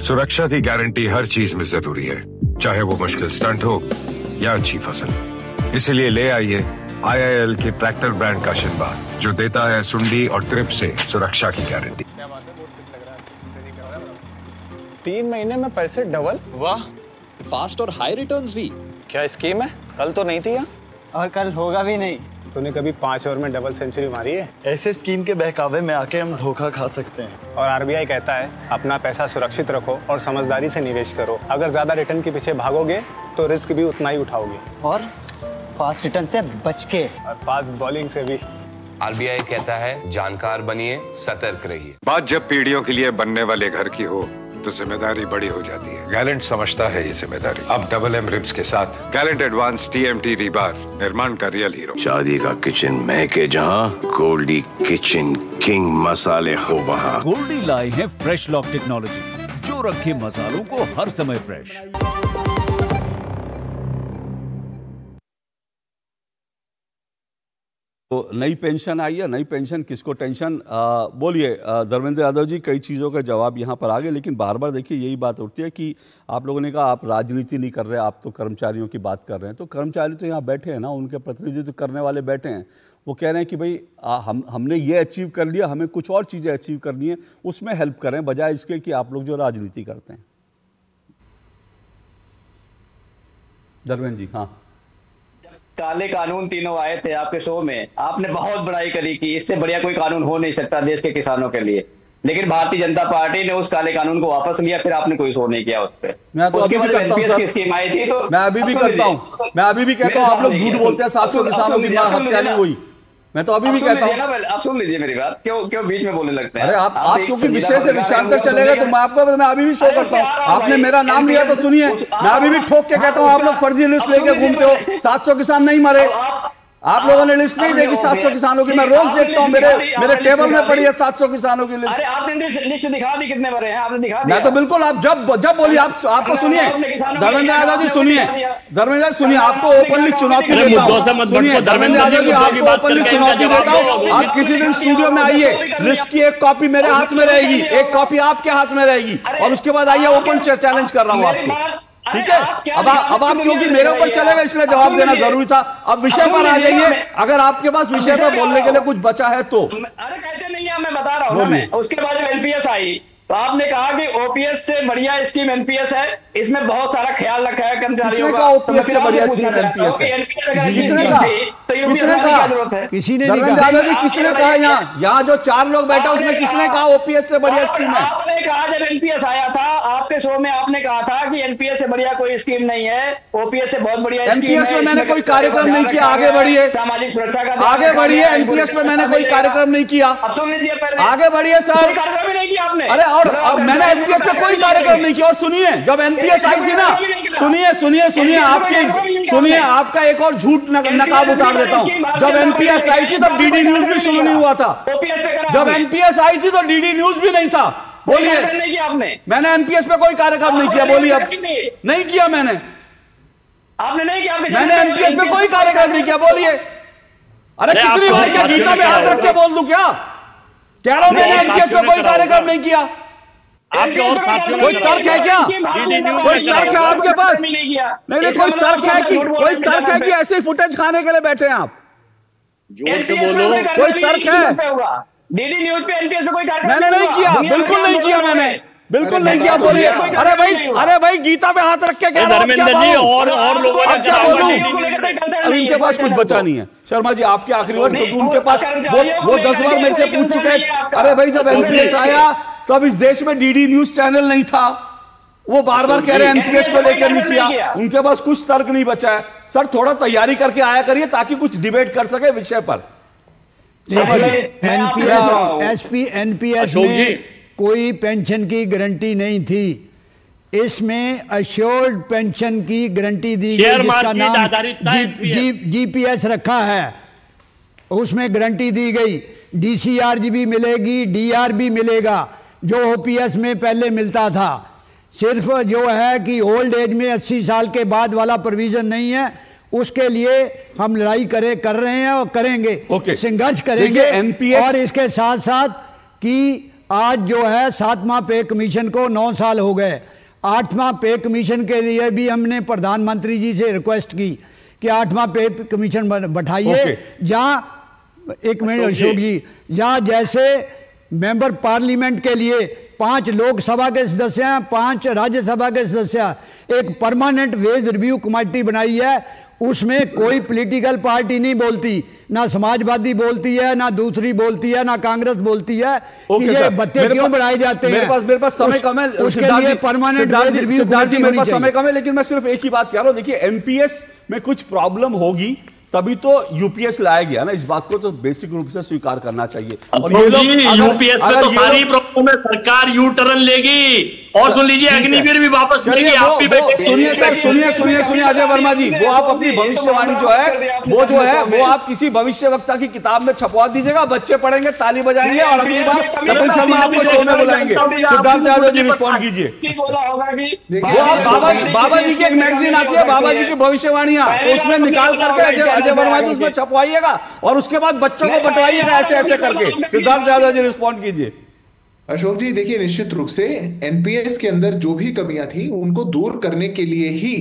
सुरक्षा की गारंटी हर चीज में जरूरी है, चाहे वो मुश्किल स्टंट हो या अच्छी फसल। इसलिए ले आइए IIL के ट्रैक्टर ब्रांड का शिनबा, जो देता है सुंडी और ट्रिप से सुरक्षा की गारंटी। 3 महीने में पैसे डबल, वाह, फास्ट और हाई रिटर्न्स भी। क्या स्कीम है? कल तो नहीं थी यहाँ, और कल होगा भी नहीं। तूने कभी 5 ओवर में डबल सेंचुरी मारी है? ऐसे स्कीम के बहकावे में आके हम धोखा खा सकते हैं। और RBI कहता है अपना पैसा सुरक्षित रखो और समझदारी से निवेश करो। अगर ज्यादा रिटर्न के पीछे भागोगे तो रिस्क भी उतना ही उठाओगे, और फास्ट रिटर्न से बच के, और फास्ट बॉलिंग से भी। RBI कहता है जानकार बनिए, सतर्क रहिए। बात जब पीढ़ियों के लिए बनने वाले घर की हो तो जिम्मेदारी बड़ी हो जाती है। गैलेंट समझता है ये जिम्मेदारी। अब डबल M रिम्स के साथ गैलेंट एडवांस TMT रीबार, निर्माण का रियल हीरो। शादी का किचन महके जहां, गोल्डी किचन किंग मसाले हो वहां। गोल्डी लाए हैं फ्रेश लॉक टेक्नोलॉजी, जो रखे मसालों को हर समय फ्रेश। तो नई पेंशन आई है, नई पेंशन किसको टेंशन, बोलिए धर्मेंद्र यादव जी। कई चीज़ों का जवाब यहाँ पर आ गए, लेकिन बार बार देखिए यही बात उठती है कि आप लोगों ने कहा आप राजनीति नहीं कर रहे, आप तो कर्मचारियों की बात कर रहे हैं। तो कर्मचारी तो यहाँ बैठे हैं ना, उनके प्रतिनिधित्व करने वाले बैठे हैं। वो कह रहे हैं कि भाई हमने ये अचीव कर लिया, हमें कुछ और चीज़ें अचीव करनी है, उसमें हेल्प करें, बजाय इसके कि आप लोग जो राजनीति करते हैं। धर्मेंद्र जी। हाँ, काले कानून तीनों आए थे आपके शो में, आपने बहुत बड़ाई करी कि इससे बढ़िया कोई कानून हो नहीं सकता देश के किसानों के लिए, लेकिन भारतीय जनता पार्टी ने उस काले कानून को वापस लिया, फिर आपने कोई शो नहीं किया उस पर। मैं तो अभी भी करता हूं सर, स्कीम आई थी तो मैं अभी भी करता हूं, मैं अभी भी कहता हूं आप लोग झूठ बोलते हैं, 700 किसानों की हत्या नहीं हुई। मैं तो अभी भी कहता हूं। आप सुन लीजिए मेरी बात, क्यों बीच में बोलने लगते हैं? अरे आप क्योंकि विषय से विषयांतर चलेगा तो मैं अभी भी शो करता हूं। आपने मेरा नाम लिया तो सुनिए, मैं अभी भी ठोक के कहता हूं आप लोग फर्जी लिस्ट लेके घूमते हो। 700 किसान नहीं मरे, आप लोगों ने लिस्ट नहीं देखी 700 किसानों की। मैं रोज देखता हूं, मेरे टेबल में पड़ी है 700 किसानों की लिस्ट। अरे आपने लिस्ट दिखा दी कितने मरे हैं, आपने दिखा दिया। मैं तो बिल्कुल, आप जब बोलिए आपको सुनिए धर्मेंद्र यादव जी, सुनिए धर्मेंद्र जी, सुनिए आपको ओपनली चुनौती देता हूं। सुनिए धर्मेंद्र यादव जी, आपको ओपनली चुनौती देता हूं। आप किसी दिन स्टूडियो में आइए, लिस्ट की एक कॉपी मेरे हाथ में रहेगी, एक कॉपी आपके हाथ में रहेगी, और उसके बाद आइए ओपन चैलेंज कर रहा हूं आपको, ठीक है? अब आप क्योंकि मेरे ऊपर चलेगा इसलिए जवाब देना जरूरी था। अब विषय पर आ जाइए, अगर आपके पास विषय पर बोलने के लिए कुछ बचा है तो। अरे कहते नहीं है, मैं बता रहा हूँ ना। उसके बाद जब NPS आई तो आपने कहा कि OPS से बढ़िया स्कीम NPS है, इसमें बहुत सारा ख्याल रखा है कर्मचारियों का। OPS से बढ़िया स्कीम NPS है? किसने कहा? किसने कहा? किसने कहा? यहाँ जो 4 लोग बैठा उसमें किसने कहा OPS से बढ़िया स्कीम है? आपने कहा जब NPS आया था आपके शो में, आपने कहा था कि NPS से बढ़िया कोई स्कीम नहीं है, OPS से बहुत बढ़िया स्कीम है। NPS में मैंने कोई कार्यक्रम नहीं किया, आगे बढ़िए, सामाजिक सुरक्षा का आगे बढ़िए। NPS में मैंने कोई कार्यक्रम नहीं किया, अब सुन लीजिए पहले, आगे बढ़िए सर। कोई कार्यक्रम ही नहीं किया आपने। अरे और मैंने NPS में कोई कार्यक्रम नहीं किया। और सुनिए, जब NPS आई थी ना, सुनिए आपका एक और झूठ नकाब उतार देता हूं। जब NPS आई थी तब DD न्यूज भी शुरू नहीं हुआ था। जब NPS आई थी तो DD न्यूज भी नहीं था। बोलिए, मैंने NPS पे कोई कार्यक्रम नहीं किया, बोलिए। अब नहीं किया मैंने, आपने नहीं किया, मैंने NPS पे कोई कार्यक्रम नहीं किया, बोलिए। अरे कितनी बार क्या गीता में हाथ रख के बोल दूं क्या? कह रहा हूं मैंने NPS पे कोई कार्यक्रम नहीं किया। कोई तर्क है क्या? कोई तर्क है आपके पास? नहीं, कोई तर्क है कि ऐसे ही फुटेज खाने के लिए बैठे हैं आप? कोई तर्क है? DD न्यूज पे NPS पे कोई कार्यक्रम मैंने नहीं किया, बिल्कुल नहीं किया, मैंने बिल्कुल नहीं किया। बोलिए। अरे भाई गीता पे हाथ रख के कह रहा हूं, और लोगों ने क्या बोलूं? अब इनके पास कुछ बचा नहीं है। शर्मा जी आपके आखिरी वर्ड, क्योंकि उनके पास वो 10 बार मेरे से पूछ चुके हैं। अरे भाई जब NPS आया तब इस देश में DD न्यूज चैनल नहीं था। वो बार बार कह रहे हैं NPS को लेकर नहीं किया, उनके पास कुछ तर्क नहीं बचा है। सर थोड़ा तैयारी करके आया करिए ताकि कुछ डिबेट कर सके विषय पर। NPS में कोई पेंशन की गारंटी नहीं थी। इसमें अश्योर्ड पेंशन की गारंटी दी गई जिसका नाम जीपीएस रखा है, उसमें गारंटी दी गई। डीसीआर भी मिलेगी, डीआर भी मिलेगा जो ओपीएस में पहले मिलता था। सिर्फ जो है कि ओल्ड एज में 80 साल के बाद वाला प्रोविजन नहीं है, उसके लिए हम लड़ाई कर रहे हैं और करेंगे, संघर्ष करेंगे। एनपीएस और इसके साथ साथ कि आज जो है 7वां पे कमीशन को 9 साल हो गए, 8वां पे कमीशन के लिए भी हमने प्रधानमंत्री जी से रिक्वेस्ट की कि 8वां पे कमीशन बैठाइए, जहां एक मिनट अशोक जी, जहां जैसे मेंबर पार्लियामेंट के लिए 5 लोकसभा के सदस्य हैं, 5 राज्यसभा के सदस्य हैं, एक परमानेंट वेज रिव्यू कमेटी बनाई है, उसमें कोई पॉलिटिकल पार्टी नहीं बोलती, ना समाजवादी बोलती है, ना दूसरी बोलती है, ना कांग्रेस बोलती है कि ये भत्ते क्यों बढ़ाए जाते हैं। मेरे पास समय कम है, उसके लिए परमानेंट वेज रिव्यू कमेटी मेरे पास समय कम है, लेकिन मैं सिर्फ एक ही बात कह रहा हूं। देखिए, एनपीएस में कुछ प्रॉब्लम होगी तभी तो यूपीएस लाया गया ना, इस बात को तो बेसिक रूप से स्वीकार करना चाहिए। और ये लोग यूपीएस में तो सारी प्रॉब्लम में सरकार यू टर्न लेगी, और सुन लीजिए अग्निवीर भी वापस मिलेगी। आप भी सुनिए सर, सुनिए अजय वर्मा जी, वो आप अपनी भविष्यवाणी जो है वो आप किसी भविष्यवक्ता की किताब में छपवा दीजिएगा, बच्चे पढ़ेंगे, ताली बजाएंगे और अगली बार कपिल शर्मा आपको शो में बुलाएंगे। सिद्धार्थ यादव जी रिस्पॉन्ड कीजिए। वो आप बाबा जी की एक मैगजीन आती है, बाबा जी की भविष्यवाणियां, उसमें निकाल करके अजय वर्मा जी उसमें छपवाइएगा और उसके बाद बच्चों को बंटवाइएगा ऐसे करके। सिद्धार्थ यादव जी रिस्पॉन्ड कीजिए। अशोक जी देखिए, निश्चित रूप से एनपीएस के अंदर जो भी कमियां थी उनको दूर करने के लिए ही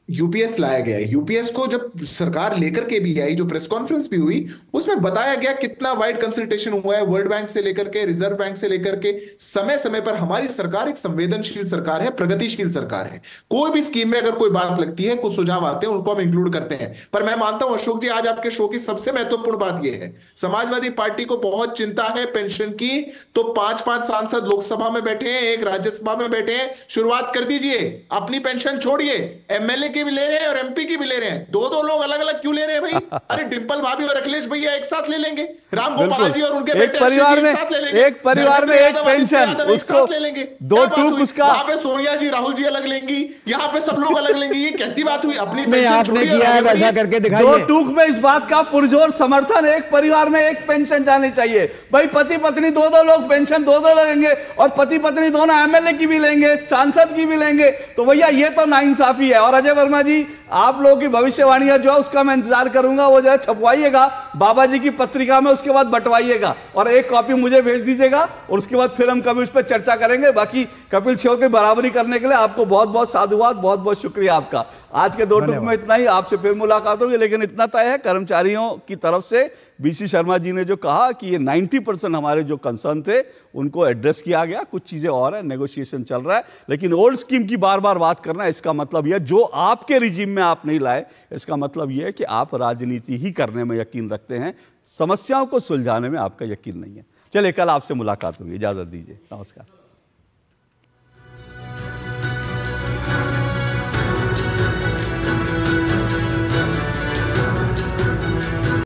यूपीएस लाया गया। यूपीएस को जब सरकार लेकर के भी आई, जो प्रेस कॉन्फ्रेंस भी हुई, उसमें बताया गया कितना वाइड कंसल्टेशन हुआ है, वर्ल्ड बैंक से लेकर के, रिजर्व बैंक से लेकर के। समय समय पर हमारी सरकार एक संवेदनशील सरकार है, प्रगतिशील सरकार है। कोई भी स्कीम में अगर कोई बात लगती है, कुछ सुझाव आते हैं, उनको हम इंक्लूड करते हैं। पर मैं मानता हूं अशोक जी, आज आपके शो की सबसे महत्वपूर्ण बात यह है, समाजवादी पार्टी को बहुत चिंता है पेंशन की, तो 5-5 सांसद लोकसभा में बैठे हैं, एक राज्यसभा में बैठे हैं, शुरुआत कर दीजिए। अपनी पेंशन छोड़िए, एमएलए भी ले रहे हैं और एमपी की भी ले रहे हैं, दो लोग अलग अलग क्यों ले रहे हैं भाई? अरे डिंपल भाभी और अखिलेश भैया एक साथ ले लेंगे, राम गोपाल जी और उनके बेटे एक परिवार में एक पेंशन, उसको ले लेंगे, 2 टूक उसका। वहां पे सोनिया जी राहुल जी अलग लेंगी, यहाँ पे सब लोग अलग लेंगे, ये कैसी बात हुई? अपनी पेंशन करके दिखाइए। 2 टूक में इस बात का पुरजोर समर्थन है, एक परिवार में एक पेंशन जानी चाहिए भाई। पति पत्नी 2 लोग पेंशन 2 लेंगे और पति पत्नी दोनों एमएलए की भी लेंगे, सांसद की भी लेंगे, तो भैया ये तो नाइंसाफी है। और अजय वर्मा जी, आप लोगों की भविष्यवाणियां जो है उसका मैं इंतजार करूंगा, वो जरा छपवाइएगा बाबा जी की पत्रिका में, उसके बाद बंटवाइएगा और एक कॉपी मुझे भेज दीजिएगा और उसके बाद फिर हम कभी उस पर चर्चा करेंगे। बाकी कपिल शो की बराबरी करने के लिए आपको बहुत बहुत साधुवाद, बहुत बहुत शुक्रिया आपका। आज के 2 टूक में इतना ही, आपसे फिर मुलाकात होगी, लेकिन इतना तय है कर्मचारियों की तरफ से बीसी शर्मा जी ने जो कहा कि ये 90% हमारे जो कंसर्न थे उनको एड्रेस किया गया। कुछ चीजें और है, नेगोशिएशन चल रहा है, लेकिन ओल्ड स्कीम की बार बार बात करना, इसका मतलब यह जो आपके रिजीम में आप नहीं लाए, इसका मतलब यह है कि आप राजनीति ही करने में यकीन रखते हैं, समस्याओं को सुलझाने में आपका यकीन नहीं है। चलिए, कल आपसे मुलाकात होगी, इजाजत दीजिए, नमस्कार।